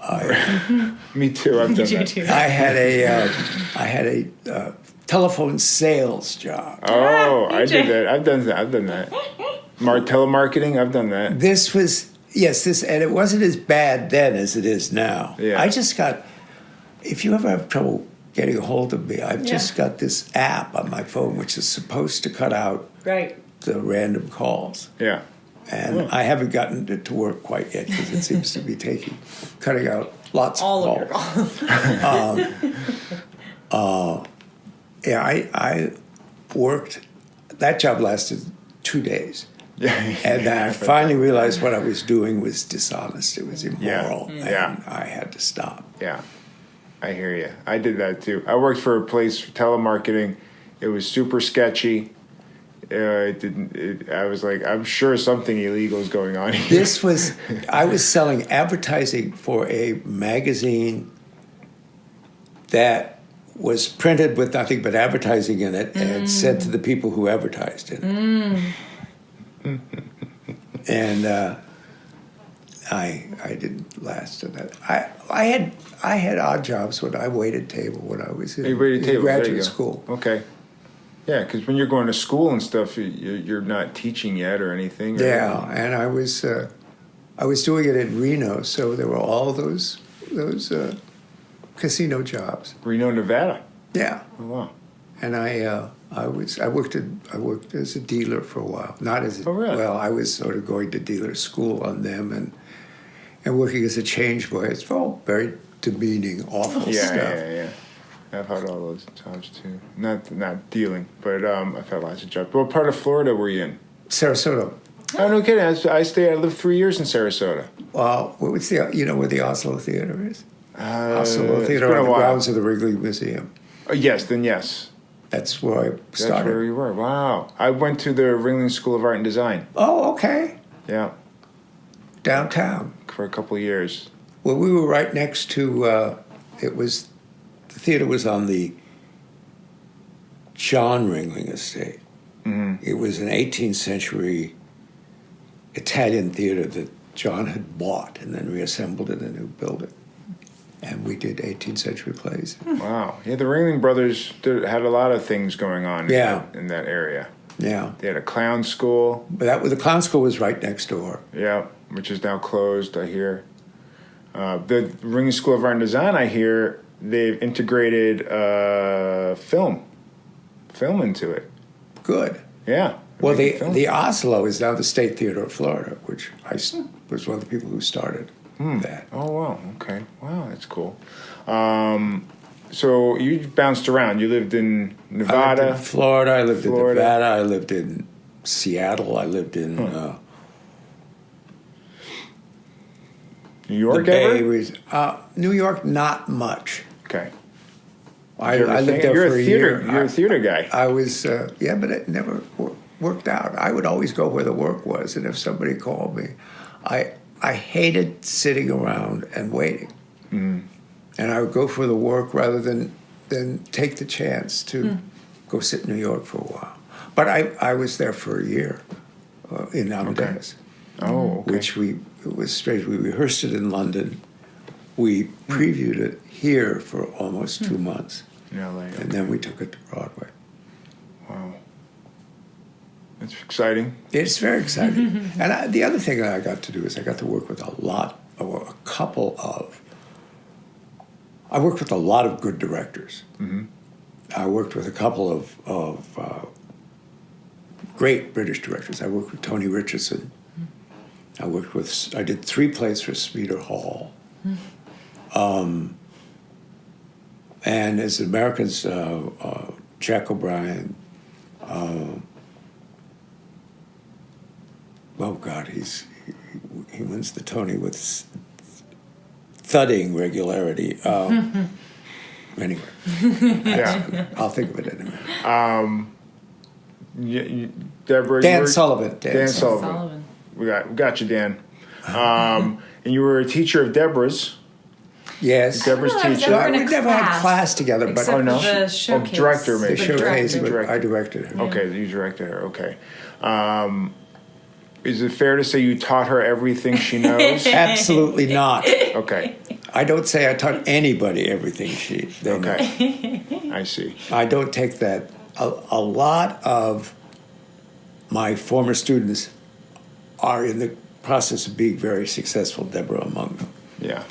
Speaker 2: Me too. I've done that.
Speaker 4: Too.
Speaker 3: I had a telephone sales job.
Speaker 2: Oh, I did that. I've done that. Telemarketing, I've done that.
Speaker 3: This was and it wasn't as bad then as it is now.
Speaker 2: Yeah.
Speaker 3: I just got. If you ever have trouble getting a hold of me, I've just got this app on my phone which is supposed to cut out the random calls.
Speaker 2: Yeah.
Speaker 3: And I haven't gotten it to work quite yet because it seems to be cutting out lots of calls.
Speaker 4: Of your calls.
Speaker 3: I worked. That job lasted 2 days.
Speaker 2: Yeah.
Speaker 3: And then I finally realized what I was doing was dishonest. It was immoral.
Speaker 2: Yeah.
Speaker 3: And I had to stop.
Speaker 2: Yeah. I hear you. I did that too. I worked for a place for telemarketing. It was super sketchy. I was like, I'm sure something illegal is going on here.
Speaker 3: I was selling advertising for a magazine that was printed with nothing but advertising in it and sent to the people who advertised in it. And I didn't last in that. I had odd jobs when I waited table when I was in graduate school.
Speaker 2: Okay. Yeah, because when you're going to school and stuff, you're not teaching yet or anything.
Speaker 3: Yeah, and I was doing it in Reno, so there were all those casino jobs.
Speaker 2: Reno, Nevada.
Speaker 3: Yeah.
Speaker 2: Oh, wow.
Speaker 3: And I worked as a dealer for a while. Not as a,
Speaker 2: oh, really?
Speaker 3: Well, I was sort of going to dealer school on them and working as a change boy. It's all very demeaning, awful stuff.
Speaker 2: Yeah. I've had all those jobs too. Not dealing, but I've had lots of jobs. What part of Florida were you in?
Speaker 3: Sarasota.
Speaker 2: Oh, no kidding. I lived 3 years in Sarasota.
Speaker 3: Well, what's where the Oslo Theater is? Oslo
Speaker 2: It's
Speaker 3: Theater
Speaker 2: been a
Speaker 3: on the
Speaker 2: while.
Speaker 3: grounds of the Wrigley Museum.
Speaker 2: Yes.
Speaker 3: That's where I started.
Speaker 2: That's where you were. Wow. I went to the Ringling School of Art and Design.
Speaker 3: Oh, okay.
Speaker 2: Yeah.
Speaker 3: Downtown.
Speaker 2: For a couple of years.
Speaker 3: Well, we were right next to, the theater was on the John Ringling estate.
Speaker 2: Mm-hmm.
Speaker 3: It was an 18th century Italian theater that John had bought and then reassembled in a new building. And we did 18th century plays.
Speaker 2: Wow. Yeah, the Ringling Brothers had a lot of things going on in that area.
Speaker 3: Yeah.
Speaker 2: They had a clown school.
Speaker 3: But the clown school was right next door.
Speaker 2: Yeah, which is now closed, I hear. The Ringling School of Art and Design, I hear, they've integrated film into it.
Speaker 3: Good.
Speaker 2: Yeah.
Speaker 3: Well, the Oslo is now the State Theater of Florida, which I was one of the people who started that.
Speaker 2: Oh, wow. Okay. Wow, that's cool. So you bounced around. You lived in Nevada.
Speaker 3: I lived in Florida. I lived in Nevada. I lived in Seattle. I lived in
Speaker 2: New York,
Speaker 3: New York, not much.
Speaker 2: Okay.
Speaker 3: I lived there for a year.
Speaker 2: You're a theater guy.
Speaker 3: I was, but it never worked out. I would always go where the work was, and if somebody called me, I hated sitting around and waiting.
Speaker 2: Mm.
Speaker 3: And I would go for the work rather than take the chance to go sit in New York for a while. But I was there for a year in Amadeus.
Speaker 2: Okay. Oh, okay.
Speaker 3: Which it was strange. We rehearsed it in London. We previewed it here for almost 2 months.
Speaker 2: In LA. Okay.
Speaker 3: And then we took it to Broadway.
Speaker 2: Wow. That's exciting.
Speaker 3: It's very exciting. And the other thing that I got to do is I got to work with I worked with a lot of good directors.
Speaker 2: Mm-hmm.
Speaker 3: I worked with a couple of great British directors. I worked with Tony Richardson. I did 3 plays for Streeter Hall. And as Americans, Jack O'Brien, he wins the Tony with thudding regularity. Anyway,
Speaker 2: Yeah.
Speaker 3: I'll think of it in a minute.
Speaker 2: Deborah.
Speaker 3: Dan Sullivan.
Speaker 2: Dan Sullivan. We got you, Dan. And you were a teacher of Deborah's.
Speaker 3: Yes.
Speaker 2: Deborah's teacher.
Speaker 3: Well, we never had class together, but
Speaker 4: Except
Speaker 2: no.
Speaker 4: the showcase.
Speaker 2: Director, maybe.
Speaker 3: the showcase,
Speaker 2: director.
Speaker 3: I directed her.
Speaker 2: Okay, you directed her. Okay. Is it fair to say you taught her everything she knows?
Speaker 3: Absolutely not.
Speaker 2: Okay.
Speaker 3: I don't say I taught anybody everything they know.
Speaker 2: Okay. I see.
Speaker 3: I don't take that. A lot of my former students are in the process of being very successful, Deborah among them.
Speaker 2: Yeah.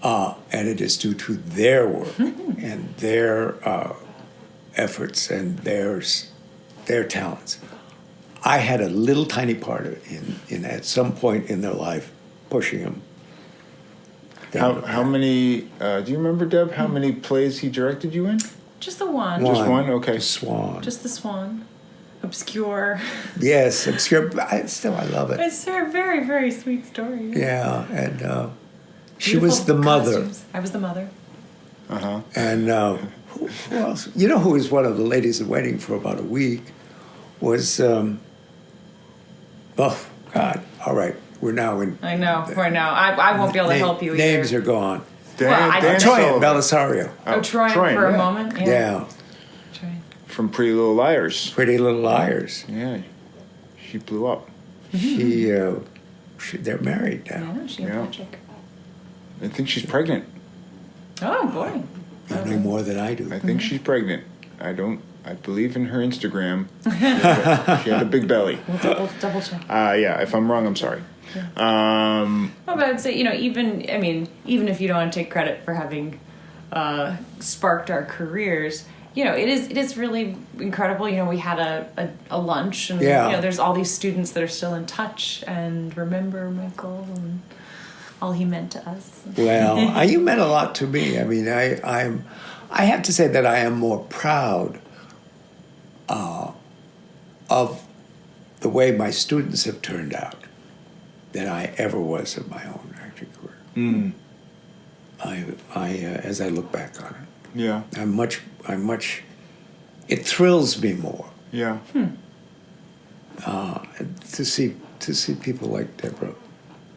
Speaker 3: And it is due to their work and their efforts and their talents. I had a little tiny part in at some point in their life pushing them.
Speaker 2: How many, do you remember, Deb, how many plays he directed you in?
Speaker 4: Just the one.
Speaker 2: Just one? Okay.
Speaker 3: The Swan.
Speaker 4: Just the Swan. Obscure.
Speaker 3: Yes, obscure. But I love it.
Speaker 4: It's a very, very sweet story.
Speaker 3: Yeah, and she
Speaker 4: Beautiful
Speaker 3: was the mother.
Speaker 4: costumes. I was the mother.
Speaker 2: Uh-huh.
Speaker 3: And who else? You know who was one of the ladies in waiting for about a week was, oh, God, all right, we're now in...
Speaker 4: I know. Right now, I won't be able to help you either.
Speaker 3: Names are gone.
Speaker 4: Well, I
Speaker 2: Dan
Speaker 3: Troy
Speaker 2: Sullivan.
Speaker 3: Belisario.
Speaker 4: Troy
Speaker 2: Troy,
Speaker 4: for
Speaker 2: yeah.
Speaker 4: a moment.
Speaker 3: Yeah.
Speaker 4: Troy.
Speaker 2: From Pretty Little Liars.
Speaker 3: Pretty Little Liars.
Speaker 2: Yeah. She blew up.
Speaker 3: They're married now.
Speaker 4: Yeah, she and
Speaker 2: Yeah.
Speaker 4: Patrick.
Speaker 2: I think she's pregnant.
Speaker 4: Oh, boy.
Speaker 3: You know more than I do.
Speaker 2: I think she's pregnant. I believe in her Instagram. She had a big belly.
Speaker 4: We'll double check.
Speaker 2: Yeah, if I'm wrong, I'm sorry.
Speaker 4: Well, but I'd say, even if you don't want to take credit for having sparked our careers, it is really incredible. We had a lunch, and there's all these students that are still in touch and remember Michael and all he meant to us.
Speaker 3: Well, you meant a lot to me. I mean, I have to say that I am more proud of the way my students have turned out than I ever was of my own acting career.
Speaker 2: Mm.
Speaker 3: As I look back on it,
Speaker 2: Yeah.
Speaker 3: I'm much. It thrills me more
Speaker 2: Yeah.
Speaker 3: to see people like Deborah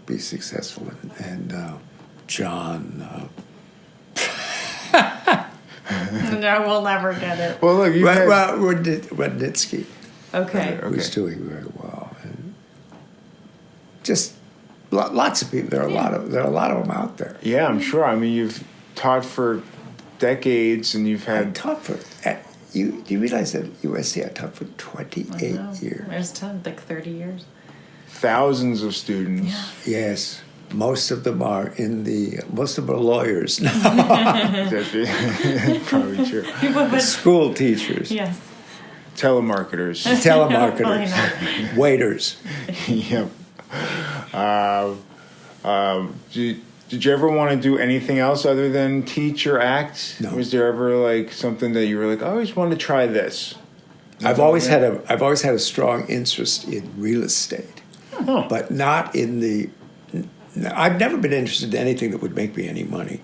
Speaker 3: be successful and John.
Speaker 4: No, we'll never get it.
Speaker 2: Well, look,
Speaker 3: Rudnitsky.
Speaker 4: Okay.
Speaker 3: Who's doing very well, and just lots of people. There are a lot of them out there.
Speaker 2: Yeah, I'm sure. I mean, you've taught for decades, and you've
Speaker 3: I
Speaker 2: had...
Speaker 3: taught for you. Do you realize that at USC I taught for 28 years?
Speaker 4: There's 30 years.
Speaker 2: thousands of students.
Speaker 4: Yeah.
Speaker 3: Yes, most of them are most of them are lawyers now.
Speaker 2: That's probably true.
Speaker 3: School teachers,
Speaker 4: Yes.
Speaker 2: Telemarketers.
Speaker 3: telemarketers, waiters.
Speaker 2: Yep. Did you ever want to do anything else other than teach or act?
Speaker 3: No.
Speaker 2: Was there ever something that you were like, I always wanted to try this?
Speaker 3: I've always had a strong interest in real estate, but not in the. I've never been interested in anything that would make me any money.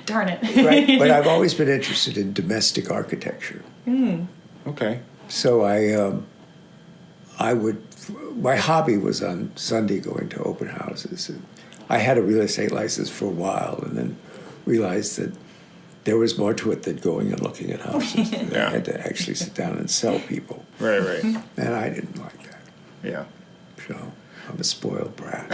Speaker 4: Darn it.
Speaker 3: Right, but I've always been interested in domestic architecture.
Speaker 2: Okay.
Speaker 3: So my hobby was on Sunday going to open houses. And I had a real estate license for a while and then realized that there was more to it than going and looking at houses.
Speaker 2: Yeah.
Speaker 3: I had to actually sit down and sell people.
Speaker 2: Right.
Speaker 3: And I didn't like that.
Speaker 2: Yeah.
Speaker 3: So I'm a spoiled brat.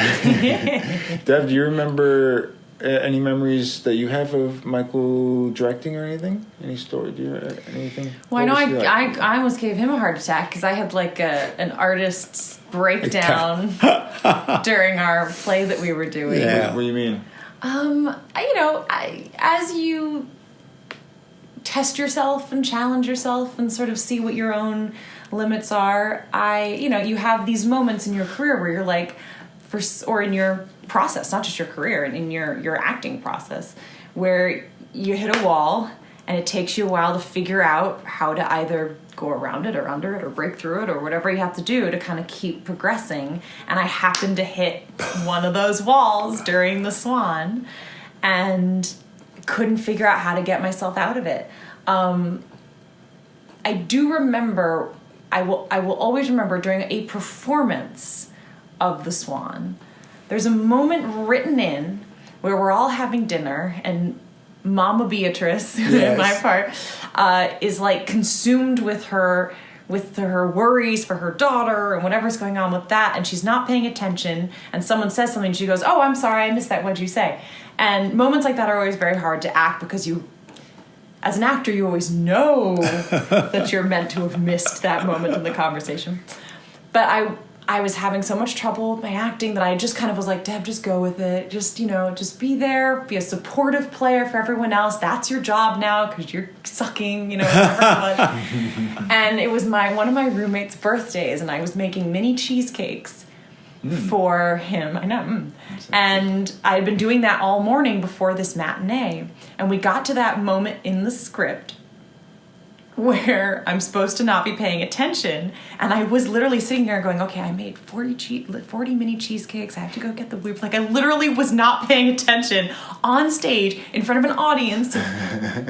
Speaker 2: Deb, do you remember any memories that you have of Michael directing or anything? Any story? Do you anything?
Speaker 4: Well, I know I almost gave him a heart attack because I had like an artist's breakdown during our play that we were doing.
Speaker 3: Yeah.
Speaker 2: What do you mean?
Speaker 4: As you test yourself and challenge yourself and sort of see what your own limits are, you have these moments in your career where you're like, or in your process, not just your career, in your acting process, where you hit a wall and it takes you a while to figure out how to either go around it or under it or break through it or whatever you have to do to kind of keep progressing. And I happened to hit one of those walls during The Swan and couldn't figure out how to get myself out of it. I do remember, I will always remember during a performance of The Swan, there's a moment written in where we're all having dinner and Mama Beatrice, in my part, is like consumed with her worries for her daughter and whatever's going on with that, and she's not paying attention, and someone says something and she goes, "Oh, I'm sorry, I missed that, what'd you say?" And moments like that are always very hard to act because you, as an actor, you always know that you're meant to have missed that moment in the conversation. But I was having so much trouble with my acting that I just kind of was like, Deb, just go with it. Just be there, be a supportive player for everyone else. That's your job now because you're sucking, whatever. And it was one of my roommate's birthdays, and I was making mini cheesecakes for him. I know. And I had been doing that all morning before this matinee. And we got to that moment in the script where I'm supposed to not be paying attention, and I was literally sitting there going, okay, I made 40 mini cheesecakes, I have to go get the whip. Like, I literally was not paying attention on stage in front of an audience of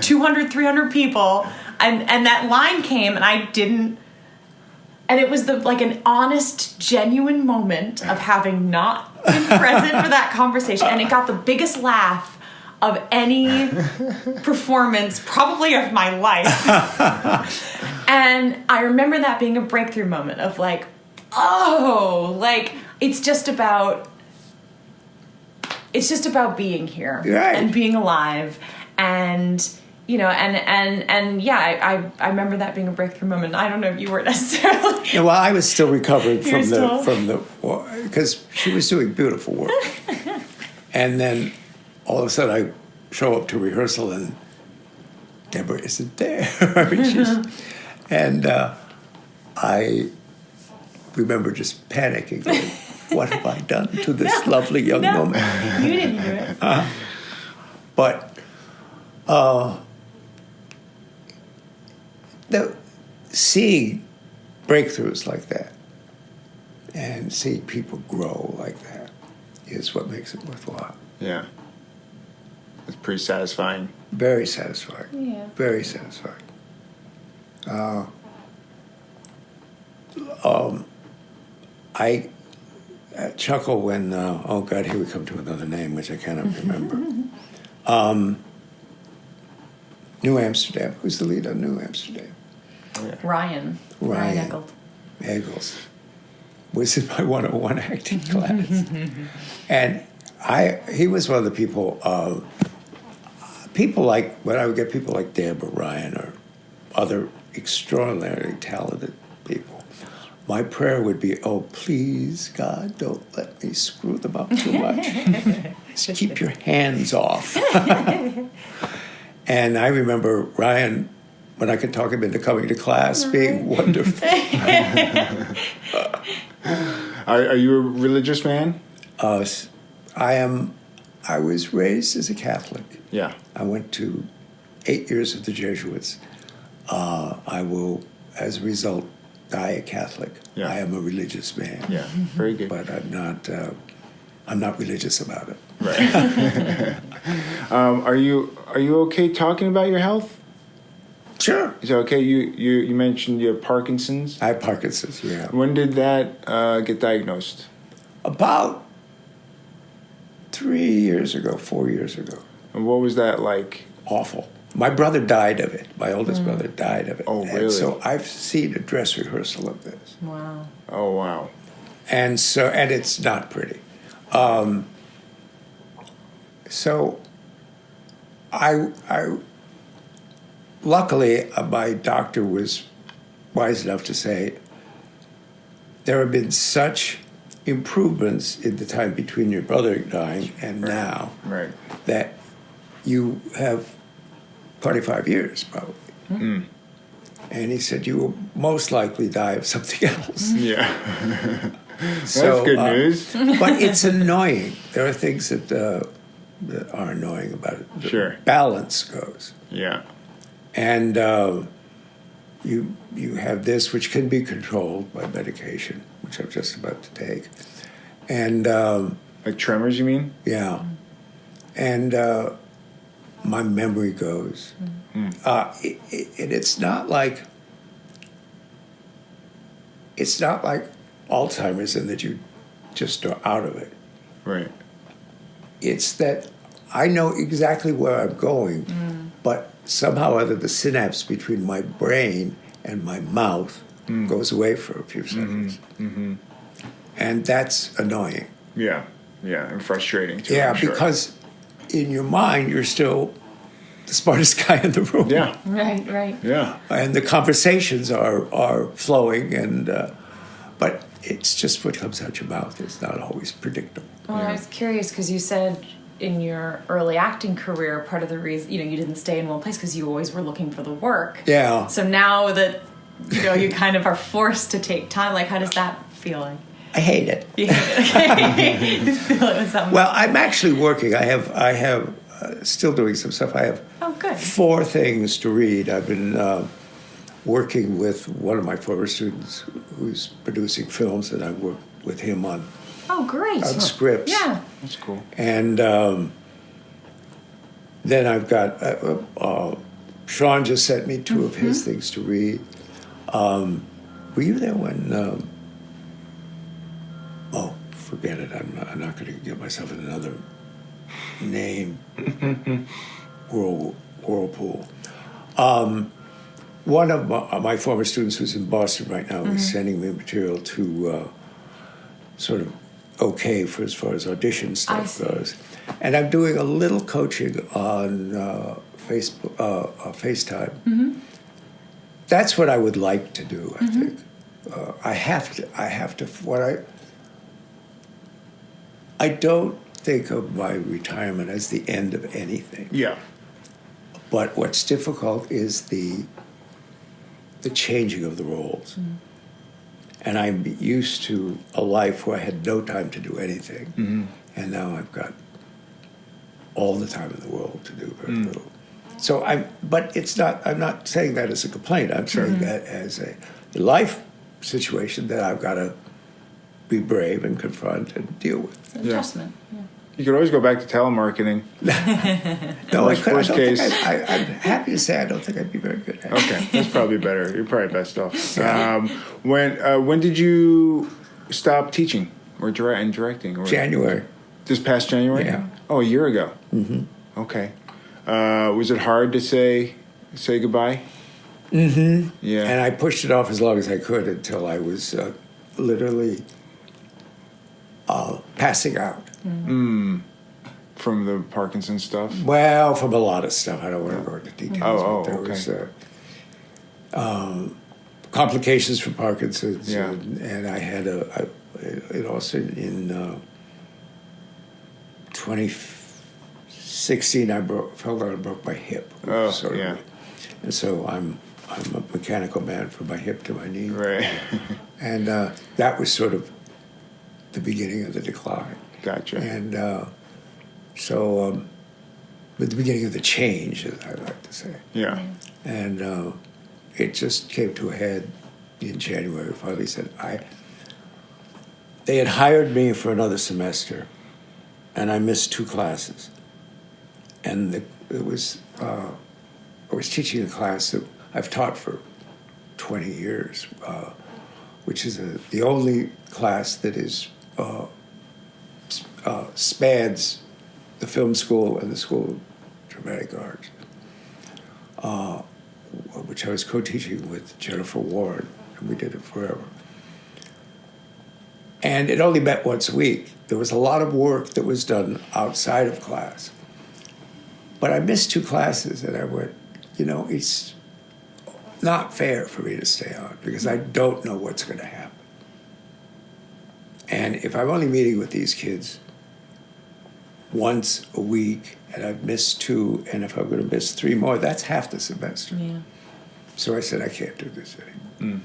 Speaker 4: 200, 300 people, and that line came, and I didn't, and it was an honest, genuine moment of having not been present for that conversation, and it got the biggest laugh of any performance, probably of my life. And I remember that being a breakthrough moment of like, oh, like it's just about being here and being alive. And I remember that being a breakthrough moment. I don't know if you were necessarily.
Speaker 3: Yeah, well, I was still recovering from the because she was doing beautiful work. And then all of a sudden, I show up to rehearsal, and Deborah isn't there. I remember just panicking, going, what have I done to this lovely young woman?
Speaker 4: You didn't do it.
Speaker 3: But seeing breakthroughs like that and seeing people grow like that is what makes it worthwhile.
Speaker 2: Yeah. It's pretty satisfying.
Speaker 3: Very satisfying.
Speaker 4: Yeah.
Speaker 3: Very satisfying. I chuckle when, oh God, here we come to another name, which I cannot remember. New Amsterdam. Who's the lead on New Amsterdam?
Speaker 4: Yeah. Ryan
Speaker 3: Eggles was in my 101 acting class. And he was one of the people like, when I would get people like Deborah, Ryan, or other extraordinarily talented people, my prayer would be, oh, please, God, don't let me screw them up too much. Just keep your hands off. And I remember Ryan, when I could talk him into coming to class, being wonderful.
Speaker 2: Are you a religious man?
Speaker 3: I was raised as a Catholic.
Speaker 2: Yeah.
Speaker 3: I went to 8 years of the Jesuits. I will, as a result, die a Catholic.
Speaker 2: Yeah.
Speaker 3: I am a religious man.
Speaker 2: Yeah, very good.
Speaker 3: But I'm not religious about it.
Speaker 2: Right. Are you okay talking about your health?
Speaker 3: Sure.
Speaker 2: Is that okay? You mentioned you have Parkinson's.
Speaker 3: I have Parkinson's. Yeah.
Speaker 2: When did that get diagnosed?
Speaker 3: About 4 years ago.
Speaker 2: And what was that like?
Speaker 3: Awful. My brother died of it. My oldest brother died of it.
Speaker 2: Oh, really?
Speaker 3: And so I've seen a dress rehearsal of this.
Speaker 4: Wow.
Speaker 2: Oh, wow.
Speaker 3: And it's not pretty. So I luckily, my doctor was wise enough to say, there have been such improvements in the time between your brother dying and now
Speaker 2: Right.
Speaker 3: that you have 25 years probably.
Speaker 2: Mm.
Speaker 3: And he said, you will most likely die of something else.
Speaker 2: Yeah.
Speaker 3: So,
Speaker 2: That's good news.
Speaker 3: But it's annoying. There are things that are annoying about it. The
Speaker 2: Sure.
Speaker 3: balance goes.
Speaker 2: Yeah.
Speaker 3: And you have this, which can be controlled by medication, which I'm just about to take. And
Speaker 2: Like tremors, you mean?
Speaker 3: yeah. And my memory goes. And it's not like Alzheimer's in that you just are out of it.
Speaker 2: Right.
Speaker 3: It's that I know exactly where I'm going, but somehow or other the synapse between my brain and my mouth goes away for a few seconds. And that's annoying.
Speaker 2: Yeah. Yeah. And frustrating too.
Speaker 3: Yeah,
Speaker 2: I'm sure.
Speaker 3: because in your mind, you're still the smartest guy in the room.
Speaker 2: Yeah.
Speaker 4: Right.
Speaker 2: Yeah.
Speaker 3: And the conversations are flowing, and but it's just what comes out your mouth. It's not always predictable.
Speaker 4: Well, I was curious because you said in your early acting career, part of the reason you didn't stay in one place because you always were looking for the work.
Speaker 3: Yeah.
Speaker 4: So now that you kind of are forced to take time, like how does that feel like?
Speaker 3: I hate it.
Speaker 4: You feel it with something.
Speaker 3: Well, I'm actually working. I have still doing some stuff. I have
Speaker 4: good.
Speaker 3: 4 things to read. I've been working with one of my former students who's producing films, and I work with him on
Speaker 4: Great.
Speaker 3: scripts.
Speaker 4: Yeah.
Speaker 2: That's cool.
Speaker 3: And then I've got Sean just sent me 2 of his things to read. Were you there when? Forget it. I'm not going to get myself in another name. Whirlpool. One of my former students who's in Boston right now is sending me material to sort of okay for as far as audition stuff goes. And I'm doing a little coaching on Facebook, FaceTime. That's what I would like to do, I think. I have to, I don't think of my retirement as the end of anything.
Speaker 2: Yeah.
Speaker 3: But what's difficult is the changing of the roles. And I'm used to a life where I had no time to do anything. And now I've got all the time in the world to do very little. So but it's not, I'm not saying that as a complaint. I'm saying that as a life situation that I've got to be brave and confront and deal with.
Speaker 4: Adjustment. Yeah.
Speaker 2: You could always go back to telemarketing.
Speaker 3: No, I could.
Speaker 2: Worst case.
Speaker 3: I'm happy to say I don't think I'd be very good at it.
Speaker 2: Okay, that's probably better. You're probably best off. When did you stop teaching or directing? Or
Speaker 3: January.
Speaker 2: This past January?
Speaker 3: Yeah.
Speaker 2: Oh, a year ago. Okay. Was it hard to say goodbye? Yeah.
Speaker 3: And I pushed it off as long as I could until I was literally passing out.
Speaker 2: From the Parkinson stuff?
Speaker 3: Well, from a lot of stuff. I don't want to go into details. But there was complications from Parkinson's.
Speaker 2: Yeah.
Speaker 3: And I had it also in 2016, I fell down and broke my hip.
Speaker 2: Yeah.
Speaker 3: And so I'm a mechanical man from my hip to my knee.
Speaker 2: Right.
Speaker 3: And that was sort of the beginning of the decline.
Speaker 2: Gotcha.
Speaker 3: And but the beginning of the change, as I like to say.
Speaker 2: Yeah.
Speaker 3: And it just came to a head in January. Finally said, they had hired me for another semester, and I missed 2 classes. And I was teaching a class that I've taught for 20 years, which is the only class that is spans the film school and the School of Dramatic Arts, which I was co-teaching with Jennifer Warren, and we did it forever. And it only met once a week. There was a lot of work that was done outside of class. But I missed 2 classes, and I went, it's not fair for me to stay on because I don't know what's going to happen. And if I'm only meeting with these kids once a week, and I've missed 2, and if I'm going to miss 3 more, that's half the semester.
Speaker 4: Yeah.
Speaker 3: So I said, I can't do this anymore.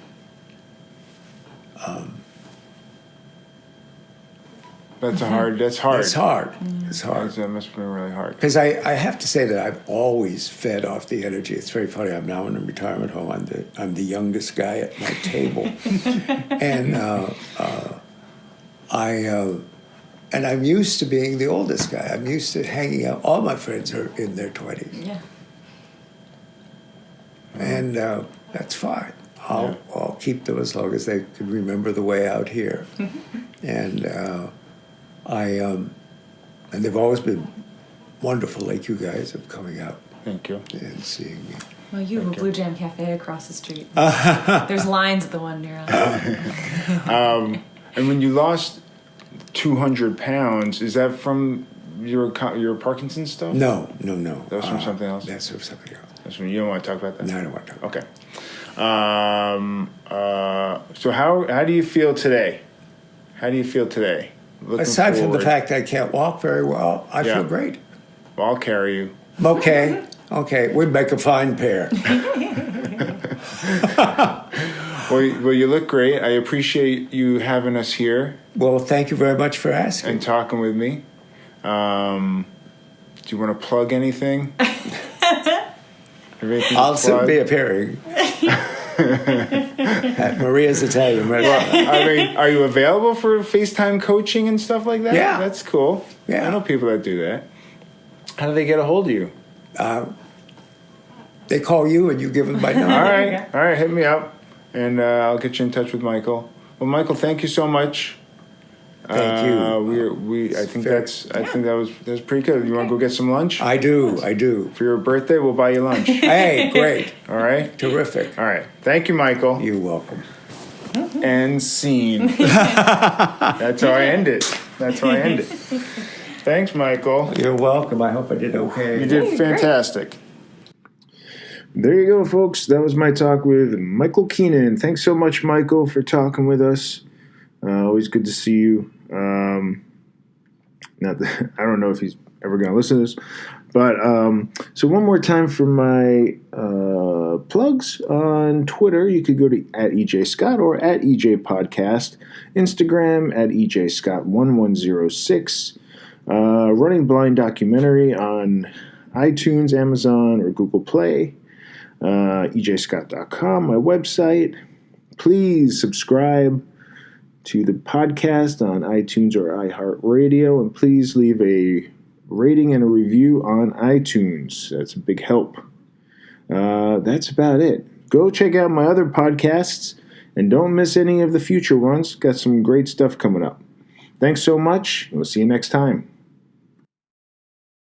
Speaker 2: That's hard. That's hard.
Speaker 3: It's hard. It's hard.
Speaker 2: That must have been really hard.
Speaker 3: Because I have to say that I've always fed off the energy. It's very funny. I'm now in a retirement home. I'm the youngest guy at my table, and I'm used to being the oldest guy. I'm used to hanging out. All my friends are in their 20s.
Speaker 4: Yeah.
Speaker 3: And that's fine. I'll keep them as long as they can remember the way out here. And and they've always been wonderful, like you guys, of coming out.
Speaker 2: Thank you.
Speaker 3: And seeing me.
Speaker 4: Well, you have a Blue Jam Cafe across the street. There's lines at the one near us.
Speaker 2: And when you lost 200 pounds, is that from your Parkinson stuff?
Speaker 3: No.
Speaker 2: That was from something else?
Speaker 3: That's from something else.
Speaker 2: That's from, you don't want to talk about that?
Speaker 3: No, I don't want to talk about
Speaker 2: Okay. So how do you feel today? How do you feel today?
Speaker 3: Aside from the fact that I can't walk very well, I feel great.
Speaker 2: Well, I'll carry you.
Speaker 3: Okay, we'd make a fine pair.
Speaker 2: Well, you look great. I appreciate you having us here.
Speaker 3: Well, thank you very much for asking.
Speaker 2: And talking with me. Do you want to plug anything?
Speaker 3: I'll soon be appearing at Maria's Italian restaurant.
Speaker 2: I mean, are you available for FaceTime coaching and stuff like that?
Speaker 3: Yeah.
Speaker 2: That's cool.
Speaker 3: Yeah.
Speaker 2: I know people that do that. How do they get a hold of you?
Speaker 3: They call you and you give them my number.
Speaker 2: All right, hit me up, and I'll get you in touch with Michael. Well, Michael, thank you so much.
Speaker 3: Thank you.
Speaker 2: I think that was pretty good. You want to go get some lunch?
Speaker 3: I do.
Speaker 2: For your birthday, we'll buy you lunch.
Speaker 3: Hey, great.
Speaker 2: All right.
Speaker 3: Terrific.
Speaker 2: All right. Thank you, Michael.
Speaker 3: You're welcome.
Speaker 2: And scene. That's how I end it. Thanks, Michael.
Speaker 3: You're welcome. I hope I did okay.
Speaker 2: You did fantastic.
Speaker 1: There you go, folks. That was my talk with Michael Keenan. Thanks so much, Michael, for talking with us. Always good to see you. Not that, I don't know if he's ever going to listen to this, but so one more time for my plugs on Twitter. You could go to @EJScott or @EJPodcast, Instagram @EJScott1106, Running Blind documentary on iTunes, Amazon, or Google Play, EJScott.com, my website. Please subscribe to the podcast on iTunes or iHeartRadio, and please leave a rating and a review on iTunes. That's a big help. That's about it. Go check out my other podcasts, and don't miss any of the future ones. Got some great stuff coming up. Thanks so much, and we'll see you next time.